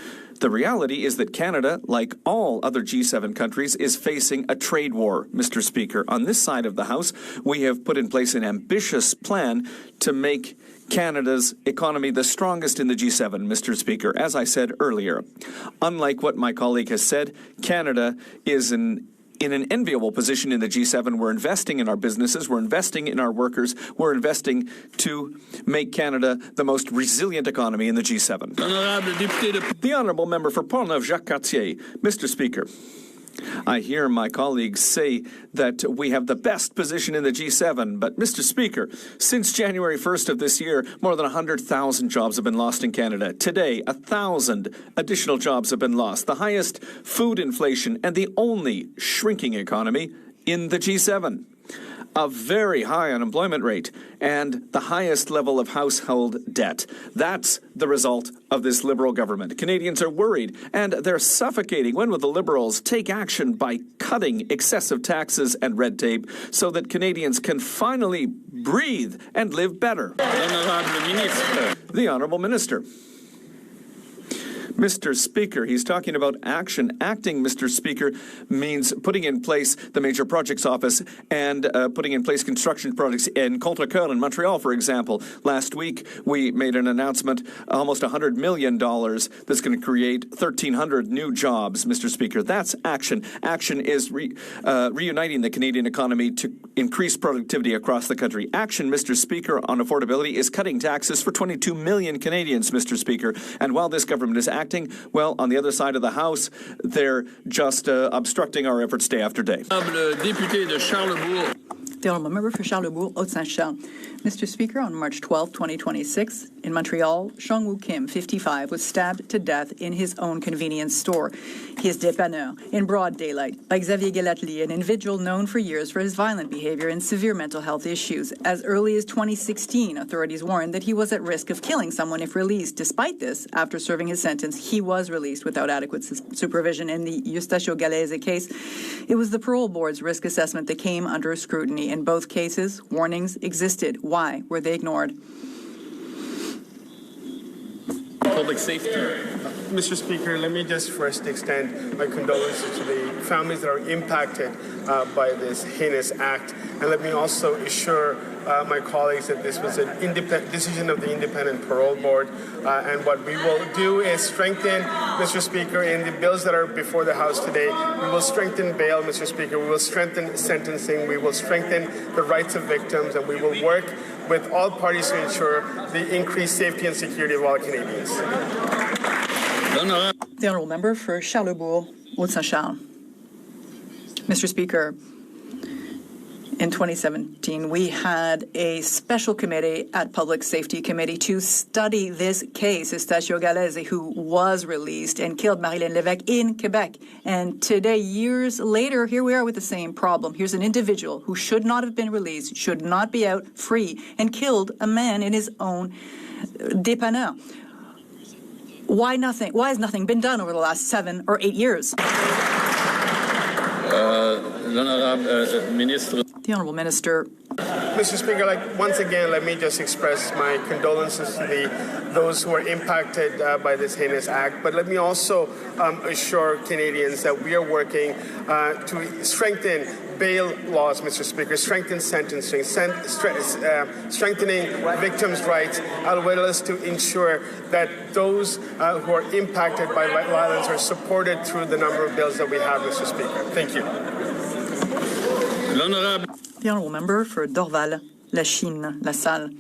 The reality is that Canada, like all other G7 countries, is facing a trade war, Mr. Speaker. On this side of the House, we have put in place an ambitious plan to make Canada's economy the strongest in the G7, Mr. Speaker. As I said earlier, unlike what my colleague has said, Canada is in an enviable position in the G7. We're investing in our businesses, we're investing in our workers, we're investing to make Canada the most resilient economy in the G7. The Honourable Member for Portneuf-Jacques-Cartier. Mr. Speaker, I hear my colleagues say that we have the best position in the G7, but Mr. Speaker, since January 1st of this year, more than 100,000 jobs have been lost in Canada. Today, 1,000 additional jobs have been lost, the highest food inflation and the only shrinking economy in the G7. A very high unemployment rate and the highest level of household debt. That's the result of this Liberal government. Canadians are worried and they're suffocating. When will the Liberals take action by cutting excessive taxes and red tape so that Canadians can finally breathe and live better? The Honourable Minister. Mr. Speaker, he's talking about action. Acting, Mr. Speaker, means putting in place the Major Projects Office and putting in place construction projects in Contrecoeur in Montreal, for example. Last week, we made an announcement, almost $100 million, that's going to create 1,300 new jobs, Mr. Speaker. That's action. Action is reuniting the Canadian economy to increase productivity across the country. Action, Mr. Speaker, on affordability is cutting taxes for 22 million Canadians, Mr. Speaker. And while this government is acting, well, on the other side of the House, they're just obstructing our efforts day after day. The Honourable Member for Charlebourg, Haute-Saint-Charles. Mr. Speaker, on March 12, 2026, in Montreal, Sean-Woo Kim, 55, was stabbed to death in his own convenience store. He is dépanneur in broad daylight by Xavier Gelatli, an individual known for years for his violent behavior and severe mental health issues. As early as 2016, authorities warned that he was at risk of killing someone if released. Despite this, after serving his sentence, he was released without adequate supervision in the Eustacio Gallese case. It was the parole board's risk assessment that came under scrutiny. In both cases, warnings existed. Why were they ignored? Public safety. Mr. Speaker, let me just first extend my condolences to the families that are impacted by this heinous act. And let me also assure my colleagues that this was an independent decision of the Independent Parole Board. And what we will do is strengthen, Mr. Speaker, in the bills that are before the House today. We will strengthen bail, Mr. Speaker. We will strengthen sentencing. We will strengthen the rights of victims. And we will work with all parties to ensure the increased safety and security of all Canadians. The Honourable Member for Charlebourg, Haute-Saint-Charles. Mr. Speaker, In 2017, we had a special committee at Public Safety Committee to study this case, Eustacio Gallese, who was released and killed Marilyn Lévesque in Quebec. And today, years later, here we are with the same problem. Here's an individual who should not have been released, should not be out free, and killed a man in his own dépanneur. Why nothing? Why has nothing been done over the last 7 or 8 years? The Honourable Minister. Mr. Speaker, once again, let me just express my condolences to those who are impacted by this heinous act. But let me also assure Canadians that we are working to strengthen bail laws, Mr. Speaker, strengthen sentencing, strengthening victims' rights, as well as to ensure that those who are impacted by violence are supported through the number of bills that we have, Mr. Speaker. Thank you. The Honourable Member for Dorval, Lachine, La Salle.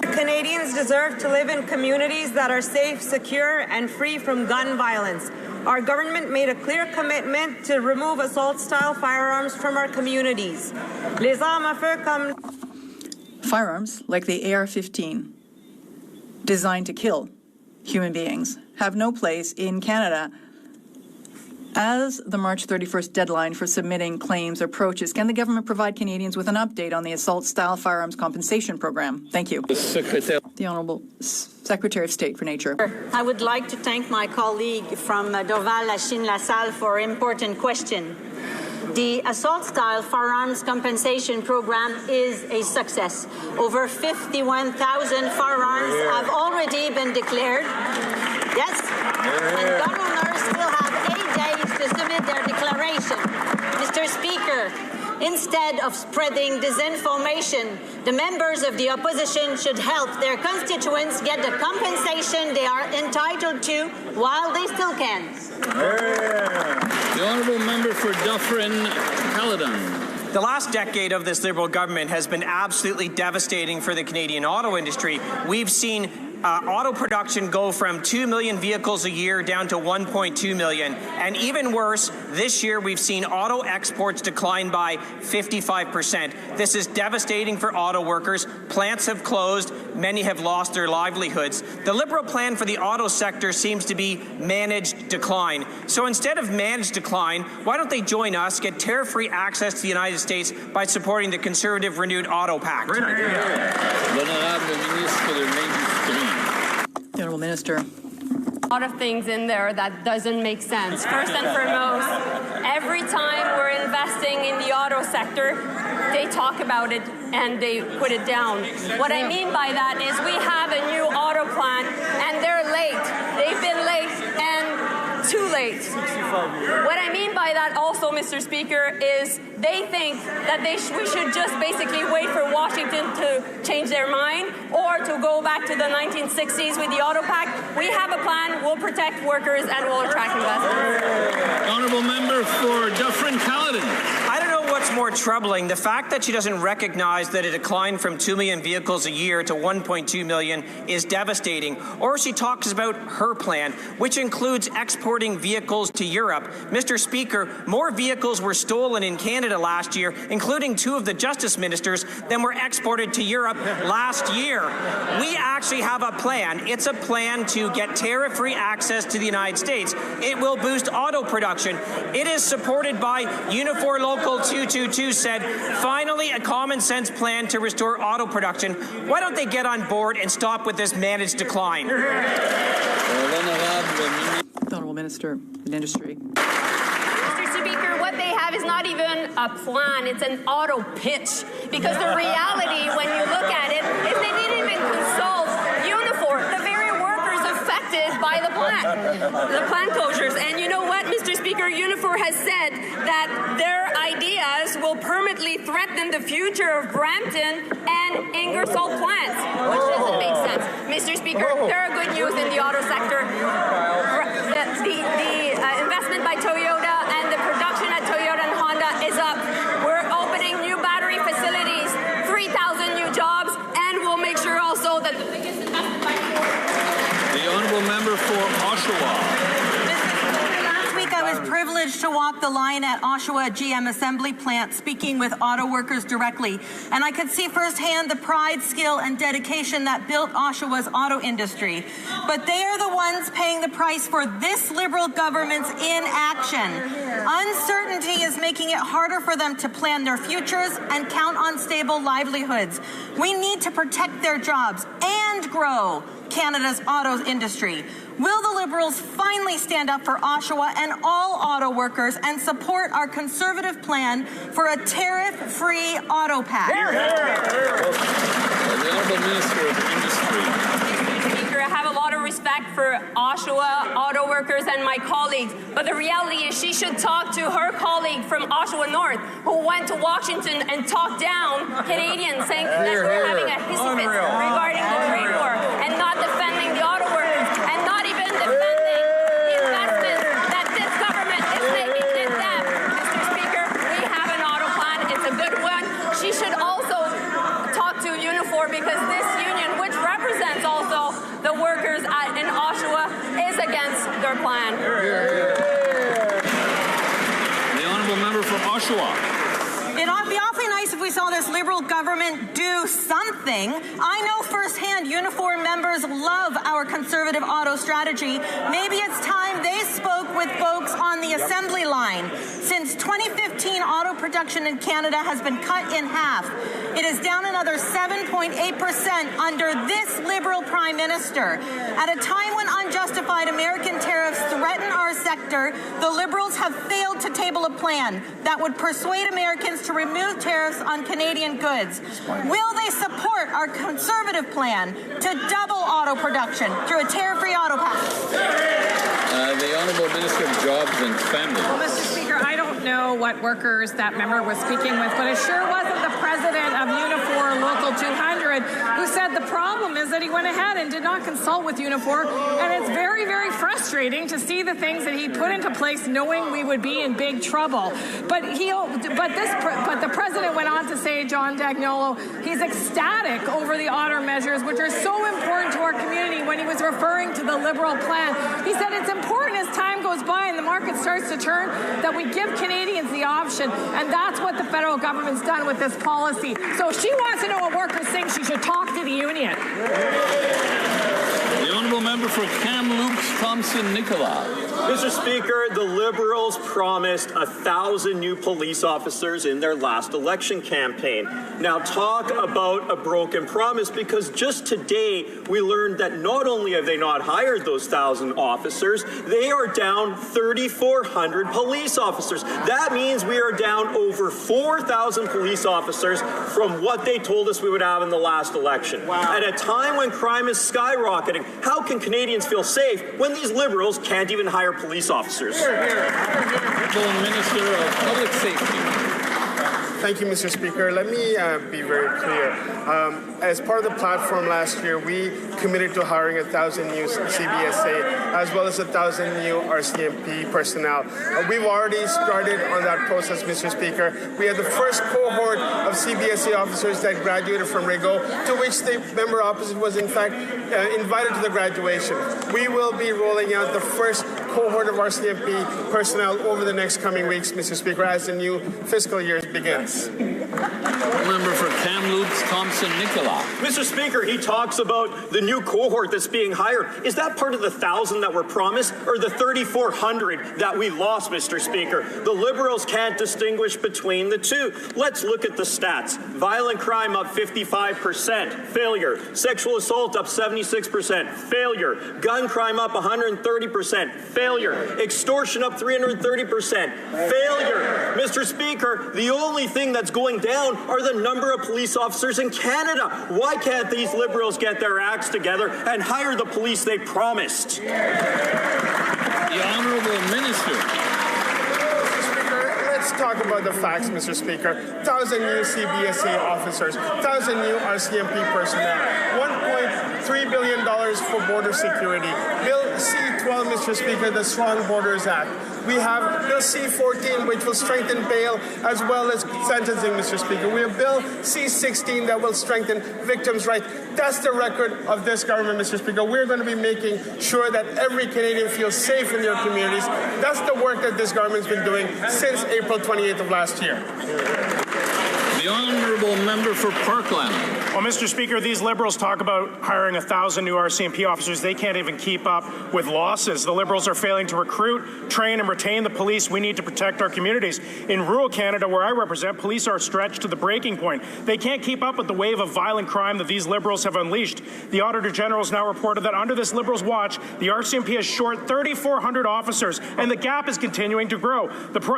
Canadians deserve to live in communities that are safe, secure, and free from gun violence. Our government made a clear commitment to remove assault-style firearms from our communities. Les armes à feu comme Firearms, like the AR-15, designed to kill human beings, have no place in Canada. As the March 31st deadline for submitting claims approaches, can the government provide Canadians with an update on the assault-style firearms compensation program? Thank you. The Honourable Secretary of State for Nature. I would like to thank my colleague from Dorval, Lachine, La Salle for an important question. The assault-style firearms compensation program is a success. Over 51,000 firearms have already been declared. Yes, and gun owners still have 8 days to submit their declaration. Mr. Speaker, instead of spreading disinformation, the members of the opposition should help their constituents get the compensation they are entitled to while they still can. The Honourable Member for Dufferin-Caledon. The last decade of this Liberal government has been absolutely devastating for the Canadian auto industry. We've seen auto production go from 2 million vehicles a year down to 1.2 million. And even worse, this year we've seen auto exports decline by 55%. This is devastating for auto workers. Plants have closed. Many have lost their livelihoods. The Liberal plan for the auto sector seems to be managed decline. So instead of managed decline, why don't they join us, get tariff-free access to the United States by supporting the Conservative Renewed Auto Pact? Great idea. L'Honorable Ministre de l'Industrie. The Honourable Minister. A lot of things in there that doesn't make sense. First and foremost, every time we're investing in the auto sector, they talk about it and they put it down. What I mean by that is we have a new auto plant and they're late. They've been late and too late. What I mean by that also, Mr. Speaker, is they think that we should just basically wait for Washington to change their mind or to go back to the 1960s with the Auto Pact. We have a plan. We'll protect workers and we'll attract investors. Honourable Member for Dufferin-Caledon. I don't know what's more troubling, the fact that she doesn't recognize that a decline from 2 million vehicles a year to 1.2 million is devastating, or she talks about her plan, which includes exporting vehicles to Europe. Mr. Speaker, more vehicles were stolen in Canada last year, including 2 of the Justice Ministers, than were exported to Europe last year. We actually have a plan. It's a plan to get tariff-free access to the United States. It will boost auto production. It is supported by Unifor Local 222 said, finally a common sense plan to restore auto production. Why don't they get on board and stop with this managed decline? The Honourable Minister of Industry. Mr. Speaker, what they have is not even a plan, it's an auto pitch. Because the reality, when you look at it, is they didn't even consult Unifor, the very workers affected by the plant closures. And you know what, Mr. Speaker, Unifor has said that their ideas will permanently threaten the future of Brampton and Ingersoll plants, which doesn't make sense. Mr. Speaker, there are good news in the auto sector. The investment by Toyota and the production at Toyota and Honda is up. We're opening new battery facilities, 3,000 new jobs, and we'll make sure also that the biggest investment by The Honourable Member for Oshawa. Last week I was privileged privilege to walk the line at Oshawa GM Assembly Plant, speaking with auto workers directly, and I could see firsthand the pride, skill, and dedication that built Oshawa's auto industry. But they are the ones paying the price for this Liberal government's inaction. Uncertainty is making it harder for them to plan their futures and count on stable livelihoods. We need to protect their jobs and grow Canada's auto industry. Will the Liberals finally stand up for Oshawa and all auto workers and support our Conservative plan for a tariff-free auto pact? The Honourable Minister of Industry. Speaker, I have a lot of respect for Oshawa auto workers and my colleagues, but the reality is she should talk to her colleague from Oshawa North who went to Washington and talked down Canadians, saying that we're having a hissy fit regarding the trade war and not defending the auto workers and not even defending the investments that this government is making in them. Mr. Speaker, we have an auto plan. It's a good one. She should also talk to Unifor because this union, which represents also the workers in Oshawa, is against their plan. The Honourable Member from Oshawa. It'd be awfully nice if we saw this Liberal government do something. I know firsthand Unifor members love our Conservative auto strategy. Maybe it's time they spoke with folks on the assembly line. Since 2015, auto production in Canada has been cut in half. It is down another 7.8% under this Liberal Prime Minister. At a time when unjustified American tariffs threaten our sector, the Liberals have failed to table a plan that would persuade Americans to remove tariffs on Canadian goods. Will they support our Conservative plan to double auto production through a tariff-free auto pact? The Honourable Minister of Jobs and Family. Well, Mr. Speaker, I don't know what workers that member was speaking with, but it sure wasn't the president of Unifor Local 200 who said the problem is that he went ahead and did not consult with Unifor, and it's very, very frustrating to see the things that he put into place knowing we would be in big trouble. But the president went on to say, John Dagnolo, he's ecstatic over the auto measures, which are so important to our community when he was referring to the Liberal plan. He said it's important as time goes by and the market starts to turn that we give Canadians the option, and that's what the federal government's done with this policy. So if she wants to know what workers think, she should talk to the union. The Honourable Member for Kamloops, Thompson-Nicola. Mr. Speaker, the Liberals promised 1,000 new police officers in their last election campaign. Now talk about a broken promise, because just today we learned that not only have they not hired those 1,000 officers, they are down 3,400 police officers. That means we are down over 4,000 police officers from what they told us we would have in the last election. Wow. At a time when crime is skyrocketing, how can Canadians feel safe when these Liberals can't even hire police officers? Minister of Public Safety. Thank you, Mr. Speaker. Let me be very clear. As part of the platform last year, we committed to hiring 1,000 new CBSA as well as 1,000 new RCMP personnel. We've already started on that process, Mr. Speaker. We had the first cohort of CBSA officers that graduated from Rigaud, to which the member opposite was in fact invited to the graduation. We will be rolling out the first cohort of RCMP personnel over the next coming weeks, Mr. Speaker, as the new fiscal year begins. Member for Kamloops, Thompson-Nicola. Mr. Speaker, he talks about the new cohort that's being hired. Is that part of the 1,000 that were promised, or the 3,400 that we lost, Mr. Speaker? The Liberals can't distinguish between the two. Let's look at the stats. Violent crime up 55%, failure. Sexual assault up 76%, failure. Gun crime up 130%, failure. Extortion up 330%, failure. Mr. Speaker, the only thing that's going down are the number of police officers in Canada. Why can't these Liberals get their acts together and hire the police they promised? The Honourable Minister. Let's talk about the facts, Mr. Speaker. 1,000 new CBSA officers, 1,000 new RCMP personnel, $1.3 $3 billion for border security. Bill C-12, Mr. Speaker, the Strong Borders Act. We have Bill C-14, which will strengthen bail as well as sentencing, Mr. Speaker. We have Bill C-16 that will strengthen victims' rights. That's the record of this government, Mr. Speaker. We're going to be making sure that every Canadian feels safe in their communities. That's the work that this government's been doing since April 28th of last year. The honourable member for Parkland. Well, Mr. Speaker, these Liberals talk about hiring 1,000 new RCMP officers. They can't even keep up with losses. The Liberals are failing to recruit, train, and retain the police we need to protect our communities. In rural Canada, where I represent, police are stretched to the breaking point. They can't keep up with the wave of violent crime that these Liberals have unleashed. The Auditor General has now reported that under this Liberals' watch, the RCMP is short 3,400 officers, and the gap is continuing to grow.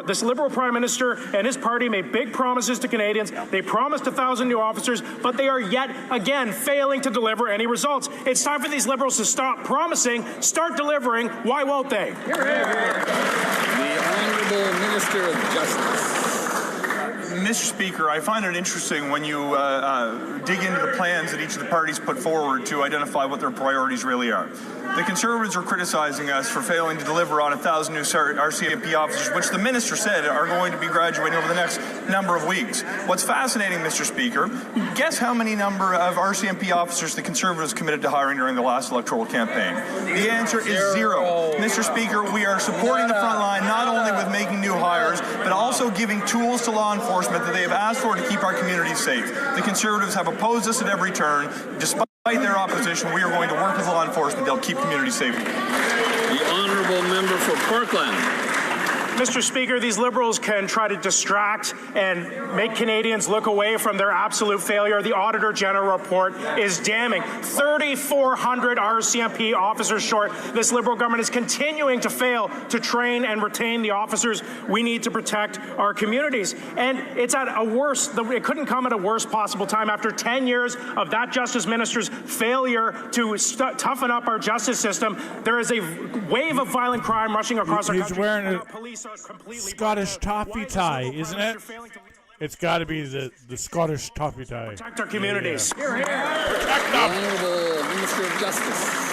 This Liberal Prime Minister and his party made big promises to Canadians. They promised 1,000 new officers, but they are yet again failing to deliver any results. It's time for these Liberals to stop promising, start delivering. Why won't they? The Honourable Minister of Justice. Mr. Speaker, I find it interesting when you dig into the plans that each of the parties put forward to identify what their priorities really are. The Conservatives are criticizing us for failing to deliver on 1,000 new RCMP officers, which the minister said are going to be graduating over the next number of weeks. What's fascinating, Mr. Speaker, guess how many number of RCMP officers the Conservatives committed to hiring during the last electoral campaign? The answer is zero. Mr. Speaker, we are supporting the front line not only with making new hires, but also giving tools to law enforcement that they have asked for to keep our communities safe. The Conservatives have opposed us at every turn. Despite their opposition, we are going to work with law enforcement. They'll keep communities safe. The honourable member for Parkland. Mr. Speaker, these Liberals can try to distract and make Canadians look away from their absolute failure. The Auditor General report is damning. 3,400 RCMP officers short. This Liberal government is continuing to fail to train and retain the officers we need to protect our communities. And it's at it couldn't come at a worse possible time after 10 years of that Justice Minister's failure to toughen up our justice system. There is a wave of violent crime rushing across our country. Wearing a Scottish toffee tie, isn't it? It's got to be the Scottish toffee tie. Protect our communities. The Honourable Minister of Justice.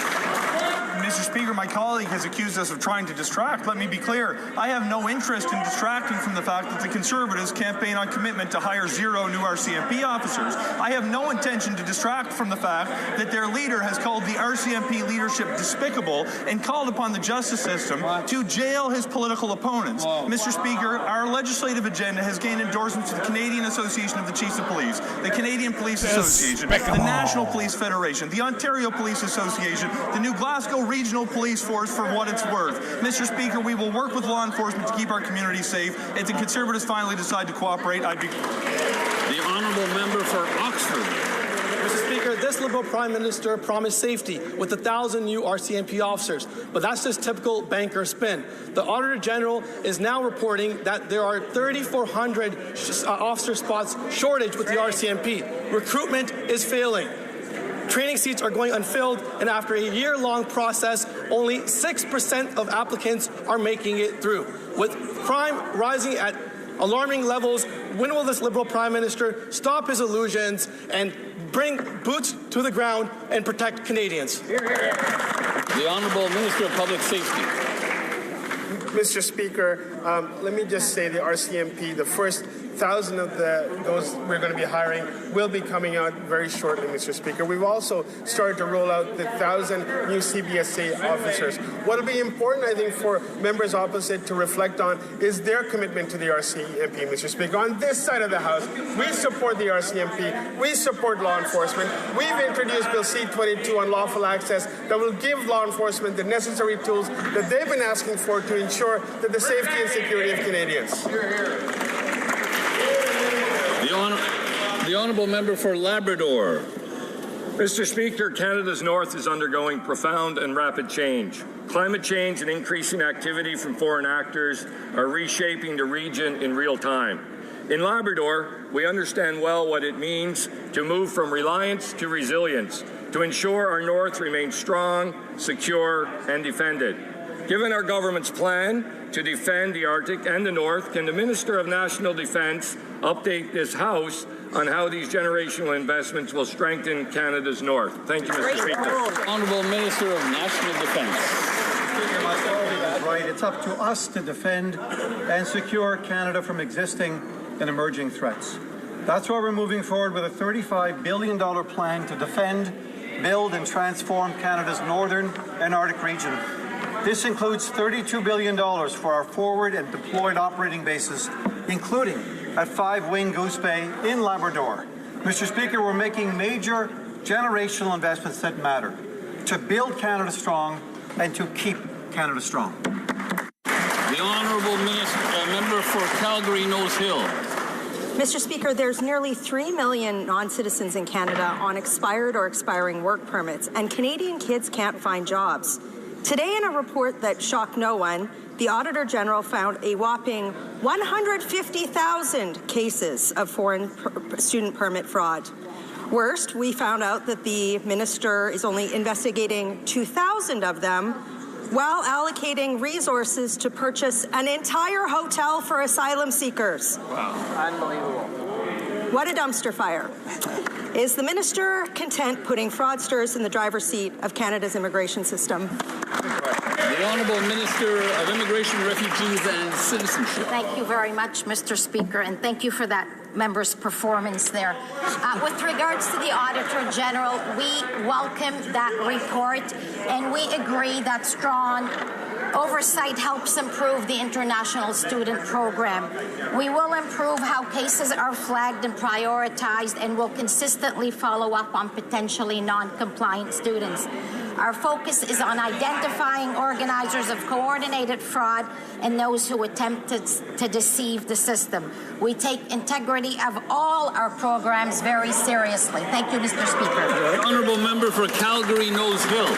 Mr. Speaker, my colleague has accused us of trying to distract. Let me be clear. I have no interest in distracting from the fact that the Conservatives campaign on commitment to hire 0 new RCMP officers. I have no intention to distract from the fact that their leader has called the RCMP leadership despicable and called upon the justice system to jail his political opponents. Mr. Speaker, our legislative agenda has gained endorsements to the Canadian Association of the Chiefs of Police, the Canadian Police Association, the National Police Federation, the Ontario Police Association, the new Glasgow Regional Police Force for what it's worth. Mr. Speaker, we will work with law enforcement to keep our communities safe. If the Conservatives finally decide to cooperate, I'd be... The Honourable Member for Oxford. Mr. Speaker, this Liberal Prime Minister promised safety with 1,000 new RCMP officers, but that's just typical banker spin. The Auditor General is now reporting that there are 3,400 officer spots shortage with the RCMP. Recruitment is failing. Training seats are going unfilled, and after a year-long process, only 6% of applicants are making it through. With crime rising at alarming levels, when will this Liberal Prime Minister stop his illusions and bring boots to the ground and protect Canadians? The Honourable Minister of Public Safety. Mr. Speaker, let me just say the RCMP, the first 1,000 of those we're going to be hiring will be coming out very shortly, Mr. Speaker. We've also started to roll out the 1,000 new CBSA officers. What will be important, I think, for members opposite to reflect on is their commitment to the RCMP, Mr. Speaker. On this side of the House, we support the RCMP. We support law enforcement. We've introduced Bill C-22 on lawful access that will give law enforcement the necessary tools that they've been asking for to ensure that the safety and security of Canadians. The Honourable Member for Labrador. Mr. Speaker, Canada's north is undergoing profound and rapid change. Climate change and increasing activity from foreign actors are reshaping the region in real time. In Labrador, we understand well what it means to move from reliance to resilience, to ensure our north remains strong, secure, and defended. Given our government's plan to defend the Arctic and the North, can the Minister of National Defence update this House on how these generational investments will strengthen Canada's North. Thank you, Mr. Speaker. Honourable Minister of National Defence. Right, it's up to us to defend and secure Canada from existing and emerging threats. That's why we're moving forward with a $35 billion plan to defend, build and transform Canada's northern and Arctic region. This includes $32 billion for our forward and deployed operating bases, including at 5 Wing Goose Bay in Labrador. Mr. Speaker, we're making major generational investments that matter to build Canada strong and to keep Canada strong. The Honourable Member for Calgary Nose Hill. Mr. Speaker, there's nearly 3 million non-citizens in Canada on expired or expiring work permits, and Canadian kids can't find jobs. Today, in a report that shocked no one, the Auditor General found a whopping 150,000 cases of foreign student permit fraud. Worst, we found out that the minister is only investigating 2,000 of them while allocating resources to purchase an entire hotel for asylum seekers. Wow. Unbelievable. What a dumpster fire. Is the minister content putting fraudsters in the driver's seat of Canada's immigration system? The Honourable Minister of Immigration, Refugees and Citizenship. Thank you very much, Mr. Speaker, and thank you for that member's performance there. With regards to the Auditor General, we welcome that report, and we agree that strong oversight helps improve the international student program. We will improve how cases are flagged and prioritized, and will consistently follow up on potentially non-compliant students. Our focus is on identifying organizers of coordinated fraud and those who attempted to deceive the system. We take integrity of all our programs very seriously. Thank you, Mr. Speaker. The Honourable Member for Calgary Nose Hill.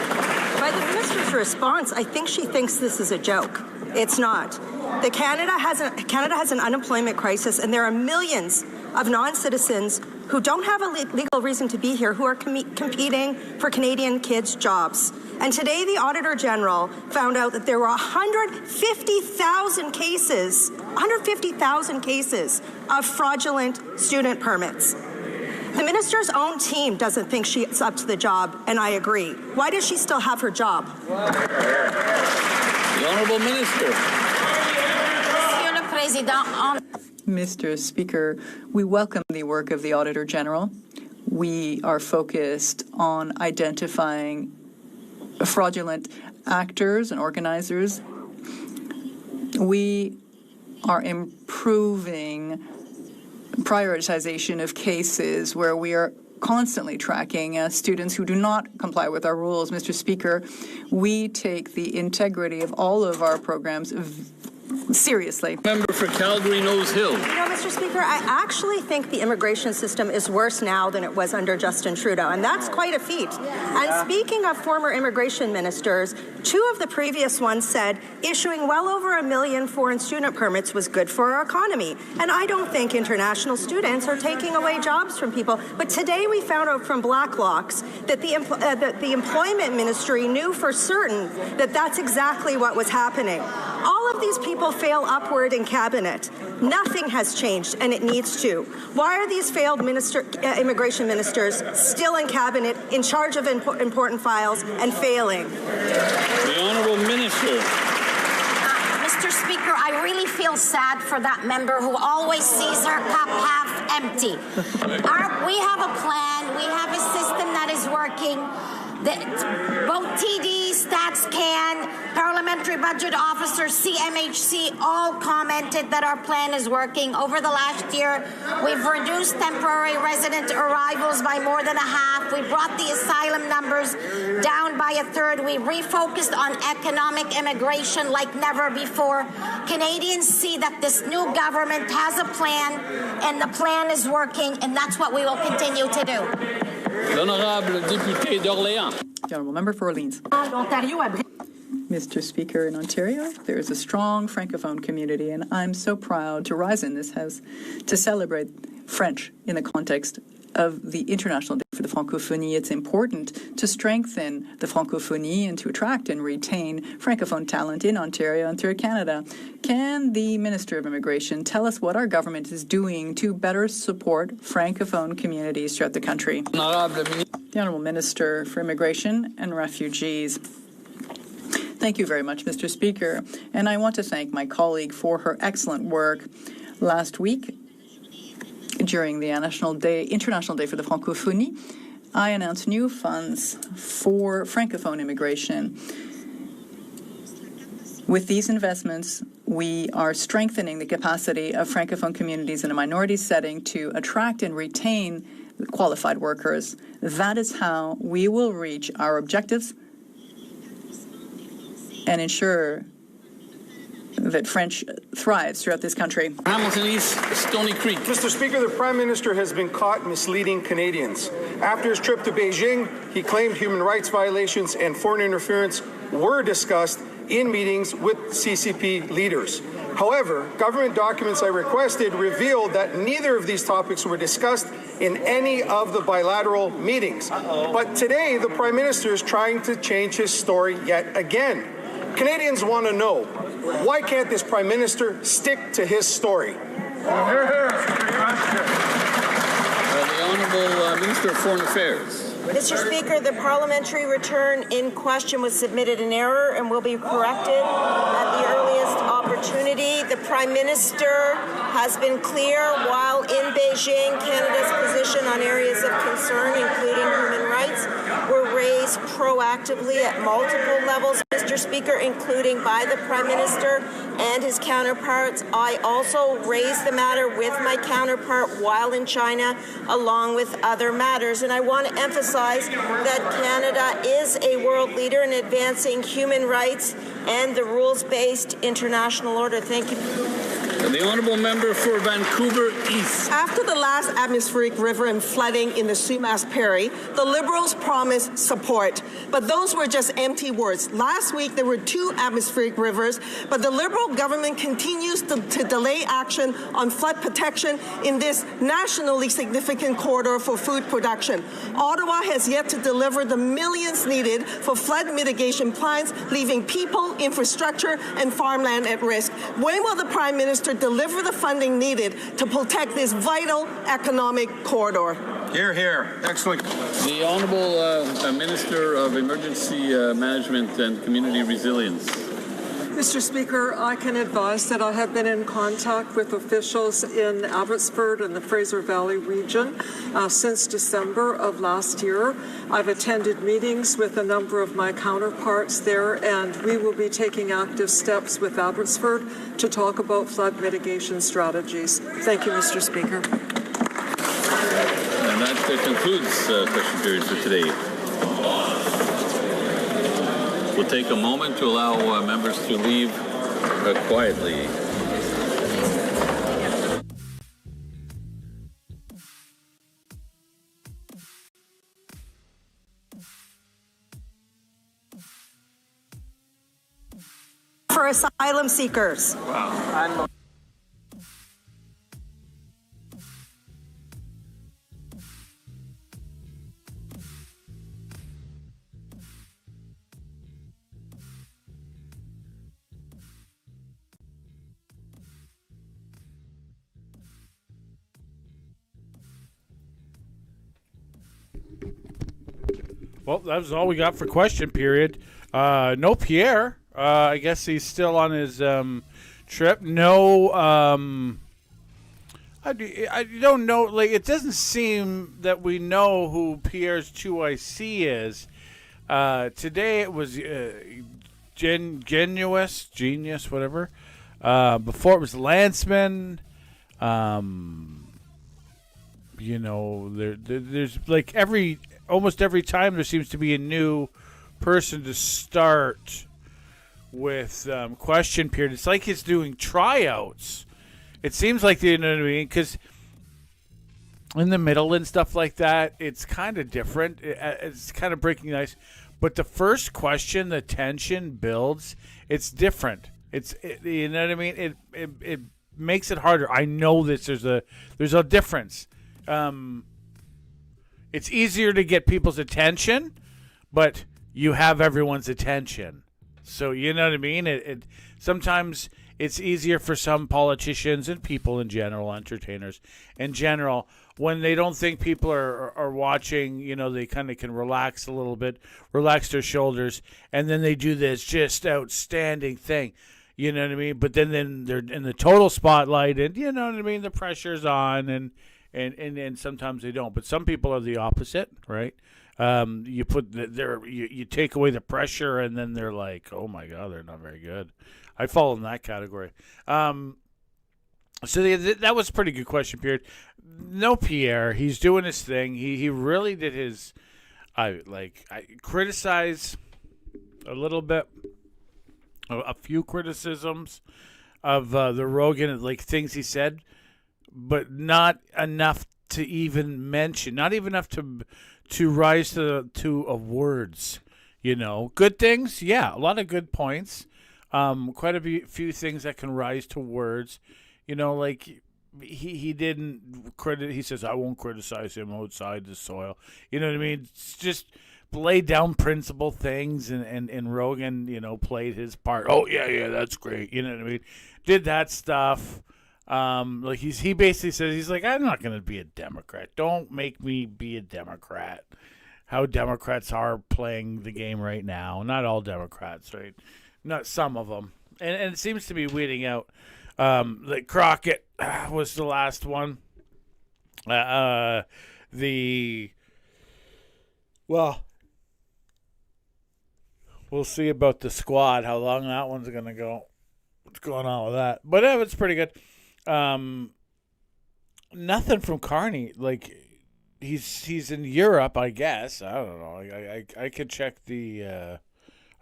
By the minister's response, I think she thinks this is a joke. It's not. Canada has an unemployment crisis, and there are millions of non-citizens who don't have a legal reason to be here, who are competing for Canadian kids' jobs. And today, the Auditor General found out that there were 150,000 cases of fraudulent student permits. The minister's own team doesn't think she's up to the job, and I agree. Why does she still have her job? The Honourable Minister. Monsieur le Président. Mr. Speaker, we welcome the work of the Auditor General. We are focused on identifying fraudulent actors and organizers. We are improving prioritization of cases where we are constantly tracking students who do not comply with our rules. Mr. Speaker, we take the integrity of all of our programs seriously. Member for Calgary Nose Hill. You know, Mr. Speaker, I actually think the immigration system is worse now than it was under Justin Trudeau, and that's quite a feat. And speaking of former immigration ministers, 2 of the previous ones said issuing well over 1 million foreign student permits was good for our economy. And I don't think international students are taking away jobs from people. But today we found out from Blacklocks that the employment ministry knew for certain that that's exactly what was happening. All of these people fail upward in cabinet. Nothing has changed, and it needs to. Why are these failed immigration ministers still in cabinet, in charge of important files, and failing? The Honourable Minister. Mr. Speaker, I really feel sad for that member who always sees her cup half empty. We have a plan. We have a system that is working. Both TD, StatsCan, Parliamentary Budget Officer, CMHC all commented that our plan is working. Over the last year, we've reduced temporary resident arrivals by more than a half. We brought the asylum numbers down by a third. We refocused on economic immigration like never before. Canadians see that this new government has a plan, and the plan is working, and that's what we will continue to do. L'honorable député d'Orléans. The Honourable Member for Orleans. Mr. Speaker, in Ontario, there is a strong Francophone community, and I'm so proud to rise in this House to celebrate French in the context of the International Day for the Francophonie, it's important to strengthen the Francophonie and to attract and retain Francophone talent in Ontario and throughout Canada. Can the Minister of Immigration tell us what our government is doing to better support Francophone communities throughout the country? The Honourable Minister for Immigration and Refugees. Thank you very much, Mr. Speaker. And I want to thank my colleague for her excellent work. Last week, during the International Day for the Francophonie, I announced new funds for Francophone immigration. With these investments, we are strengthening the capacity of Francophone communities in a minority setting to attract and retain qualified workers. That is how we will reach our objectives and ensure that French thrives throughout this country. Hamilton East, Stony Creek. Mr. Speaker, the Prime Minister has been caught misleading Canadians. After his trip to Beijing, he claimed human rights violations and foreign interference were discussed in meetings with CCP leaders. However, government documents I requested revealed that neither of these topics were discussed in any of the bilateral meetings. But today, the Prime Minister is trying to change his story yet again. Canadians want to know, why can't this Prime Minister stick to his story? The Honourable Minister of Foreign Affairs. Mr. Speaker, the parliamentary return in question was submitted in error and will be corrected at the earliest opportunity. The Prime Minister has been clear while in Beijing. Canada's position on areas of concern, including human rights, were raised proactively at multiple levels, Mr. Speaker, including by the Prime Minister and his counterparts. I also raised the matter with my counterpart while in China, along with other matters. And I want to emphasize that Canada is a world leader in advancing human rights and the rules-based international order. Thank you. The Honourable Member for Vancouver East. After the last atmospheric river and flooding in the Sumas Prairie, the Liberals promised support. But those were just empty words. Last week, there were 2 atmospheric rivers, but the Liberal government continues to delay action on flood protection in this nationally significant corridor for food production. Ottawa has yet to deliver the millions needed for flood mitigation plans, leaving people, infrastructure, and farmland at risk. When will the Prime Minister deliver the funding needed to protect this vital economic corridor? Hear, hear. Excellent. The Honourable Minister of Emergency Management and Community Resilience. Mr. Speaker, I can advise that I have been in contact with officials in Abbotsford and the Fraser Valley region since December of last year. I've attended meetings with a number of my counterparts there, and we will be taking active steps with Abbotsford to talk about flood mitigation strategies. Thank you, Mr. Speaker. And that concludes question period for today. We'll take a moment to allow members to leave quietly. For asylum seekers. Wow. Well, that was all we got for question period. No Pierre. I guess he's still on his trip. No, I don't know. Like, it doesn't seem that we know who Pierre's 2IC is. Today it was Genius, whatever. Before it was Lanceman. You know, there's like almost every time there seems to be a new person to start with question period. It's like he's doing tryouts. It seems like, you know what I mean? Because in the middle and stuff like that, it's kind of different. It's kind of breaking the ice. But the first question, the tension builds. It's different. You know what I mean? It makes it harder. I know this. There's a difference. it's easier to get people's attention, but you have everyone's attention. So you know what I mean? It sometimes it's easier for some politicians and people in general, entertainers in general, when they don't think people are watching, you know, they kind of can relax a little bit, relax their shoulders, and then they do this just outstanding thing. You know what I mean? But then they're in the total spotlight, and you know what I mean? The pressure's on, and sometimes they don't. But some people are the opposite, right? You take away the pressure, and then they're like, oh my God, they're not very good. I fall in that category. So that was a pretty good question, Pierre. No, Pierre, he's doing his thing. He really did his. I criticize a little bit. A few criticisms of the Rogan, like things he said, but not enough to even mention. Not even enough to rise to words. You know, good things, yeah, a lot of good points. Quite a few things that can rise to words. You know, like he didn't he says, I won't criticize him outside the soil. You know what I mean? It's just laid down principle things, and Rogan, you know, played his part. Oh yeah, that's great. You know what I mean? Did that stuff. Like he basically says, he's like, I'm not gonna be a Democrat. Don't make me be a Democrat. How Democrats are playing the game right now. Not all Democrats, right? Not some of them. And it seems to be weeding out. Like Crockett was the last one. We'll see about the squad, how long that one's going to go. What's going on with that? But it's pretty good. Nothing from Carney. Like, he's in Europe, I guess. I don't know. I could check the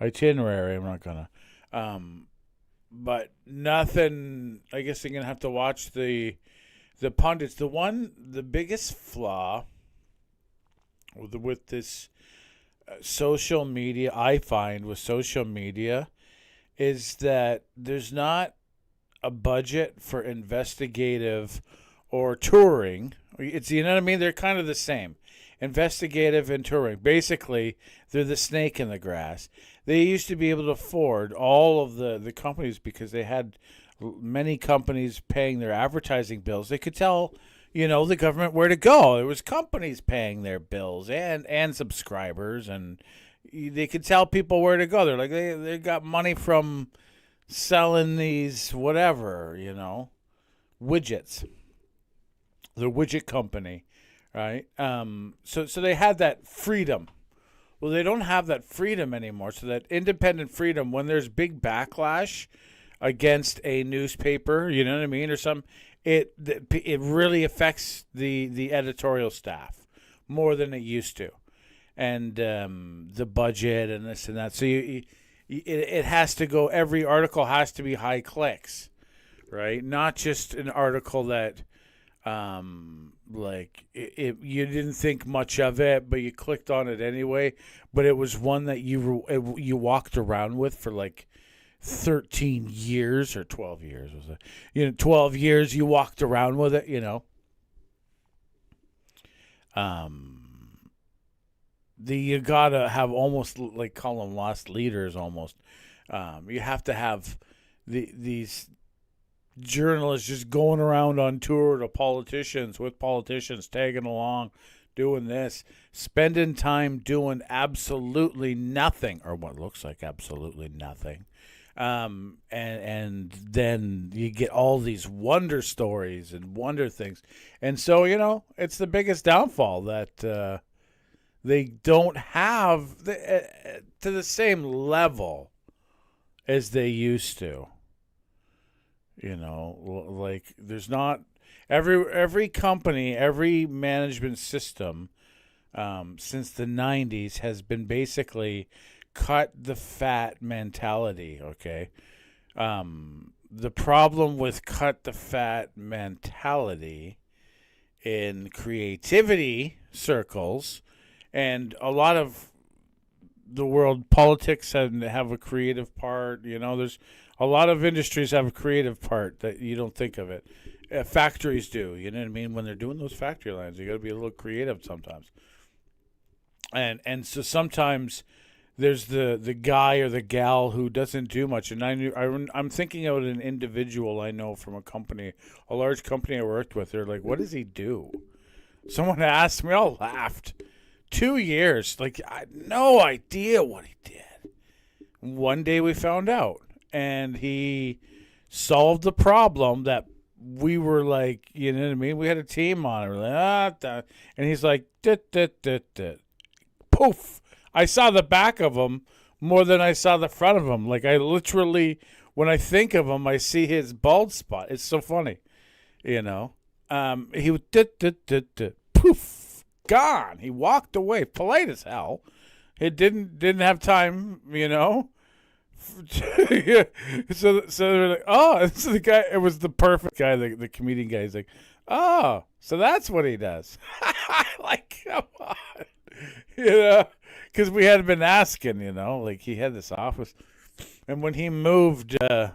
itinerary. I'm not going to. But nothing. I guess I'm going to have to watch the pundits. The biggest flaw with this social media, I find, with social media, is that there's not a budget for investigative or touring. It's, you know what I mean? They're kind of the same. Investigative and touring. Basically, they're the snake in the grass. They used to be able to afford all of the companies because they had many companies paying their advertising bills. They could tell, you know, the government where to go. There was companies paying their bills and subscribers, and they could tell people where to go. They're like, they got money from selling these whatever, you know, widgets. The widget company, right? So they had that freedom. Well, they don't have that freedom anymore. So that independent freedom, when there's big backlash against a newspaper, you know what I mean, or something, it really affects the editorial staff more than it used to, and the budget and this and that. So it has to go. Every article has to be high clicks, right? Not just an article that you didn't think much of it, but you clicked on it anyway. But it was one that you walked around with for like 13 years or 12 years. Was it? You know, 12 years you walked around with it, you know. You gotta have almost, like, call them lost leaders almost. You have to have these journalists just going around on tour with politicians, tagging along, doing this, spending time doing absolutely nothing, or what looks like absolutely nothing. And then you get all these wonder stories and wonder things. And so, you know, it's the biggest downfall that they don't have to the same level as they used to. You know, like, there's not every company, every management system since the 90s has been basically cut the fat mentality, okay? The problem with cut the fat mentality in creativity circles, and a lot of the world, politics have a creative part, you know, there's a lot of industries have a creative part that you don't think of it. Factories do, you know what I mean? When they're doing those factory lines, you got to be a little creative sometimes. And so sometimes there's the guy or the gal who doesn't do much. And I'm thinking of an individual I know from a company, a large company I worked with. They're like, what does he do? Someone asked me, I laughed. 2 years. Like, I had no idea what he did. One day we found out. And he solved the problem that we were like, you know what I mean? We had a team on it. We're like, and he's like, poof. I saw the back of him more than I saw the front of him. Like, I literally, when I think of him, I see his bald spot. It's so funny, you know. He was poof, gone. He walked away, polite as hell. He didn't have time, you know. So they're like, oh, this is the guy. It was the perfect guy, the comedian guy. He's like, oh, so that's what he does. Like, come on, you know, because we had been asking, you know, like he had this office, and when he moved, he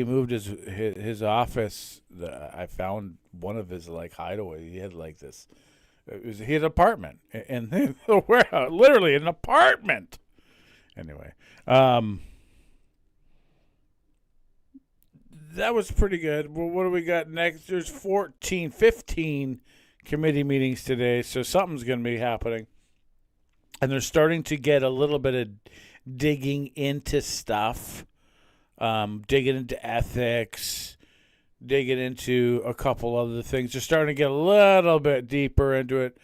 moved his office. I found one of his like hideaway. He had like this. He had an apartment in the warehouse, literally an apartment. Anyway, that was pretty good. Well, what do we got next? There's 15 committee meetings today, so something's going to be happening. And they're starting to get a little bit of digging into stuff, digging into ethics, digging into a couple other things. They're starting to get a little bit deeper into it,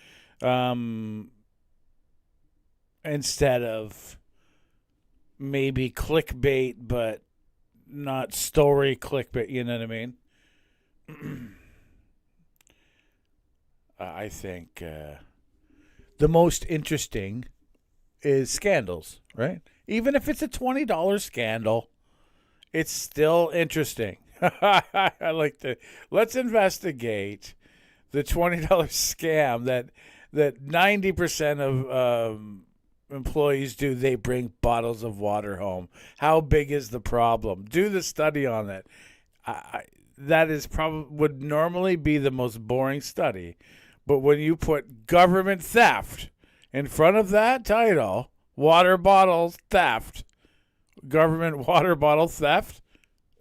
instead of maybe clickbait, but not story clickbait. You know what I mean? I think the most interesting is scandals, right? Even if it's a $20 scandal, it's still interesting. I like to let's investigate the $20 scam that 90% of employees do. They bring bottles of water home. How big is the problem? Do the study on that. That is would normally be the most boring study, but when you put government theft in front of that title, water bottles theft, government water bottle theft.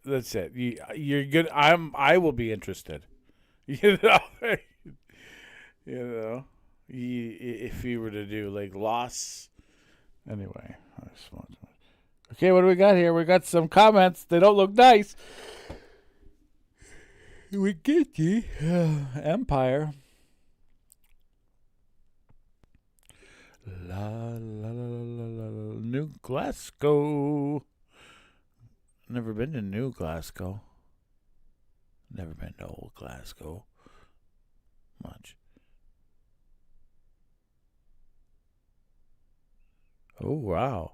That's it. You're good. I will be interested. You know, if you were to do like loss. Anyway, okay. What do we got here? We got some comments. They don't look nice. We get the Empire. La la la la la. New Glasgow. Never been to New Glasgow. Never been to Old Glasgow. Much. Oh, wow.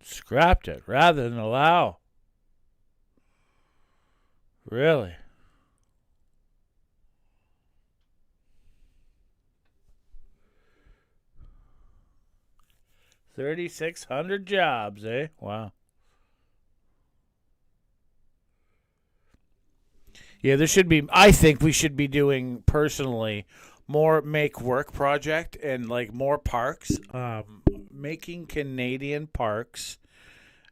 Scrapped it rather than allow. Really? $3,600 jobs, eh? Wow. Yeah, there should be. I think we should be doing personally more make work project and like more parks, making Canadian parks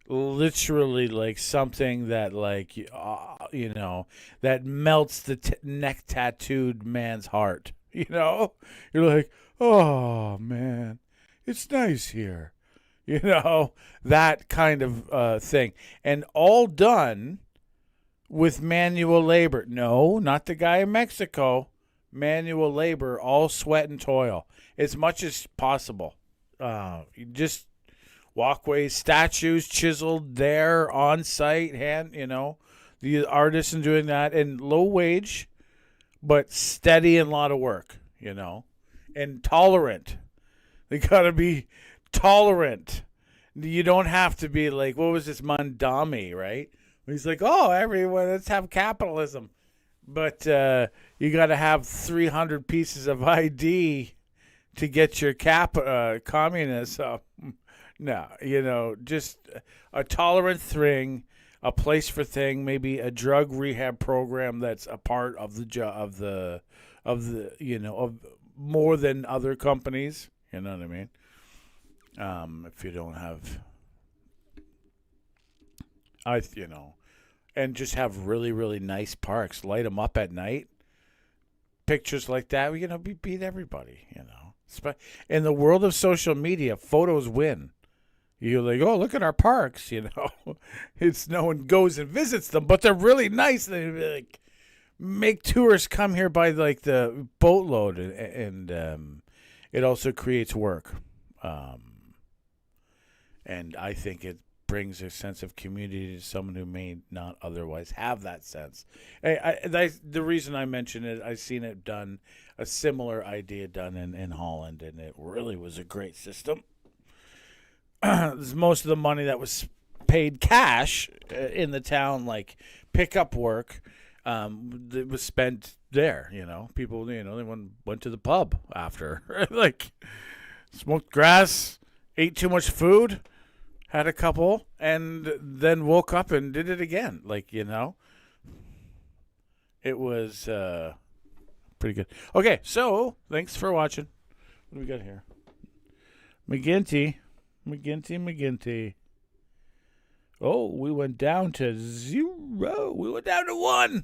literally like something that like that melts the neck tattooed man's heart. You know, you're like, oh man, it's nice here. You know, that kind of thing, and all done with manual labor. No, not the guy in Mexico. Manual labor, all sweat and toil, as much as possible. Just walkways, statues chiseled there on site, the artisan doing that, and low wage, but steady and a lot of work, and tolerant. They gotta be tolerant. You don't have to be like, what was this Mandami, right? He's like, oh, everyone, let's have capitalism. But you got to have 300 pieces of ID to get your communism. No, just a tolerant thing, a place for thing, maybe a drug rehab program that's a part of the of more than other companies. You know what I mean? If you don't have, and just have really, really nice parks, light them up at night. Pictures like that, beat everybody. In the world of social media, photos win. You're like, oh, look at our parks. It's no one goes and visits them, but they're really nice. They like make tourists come here by like the boatload, and it also creates work. And I think it brings a sense of community to someone who may not otherwise have that sense. The reason I mention it, I've seen it done, a similar idea done in Holland, and it really was a great system. Most of the money that was paid cash in the town, like pickup work, that was spent there. People, they went to the pub after, like smoked grass, ate too much food, had a couple, and then woke up and did it again. It was pretty good. Okay, so thanks for watching. What do we got here? McGinty. Oh, we went down to 0. We went down to 1.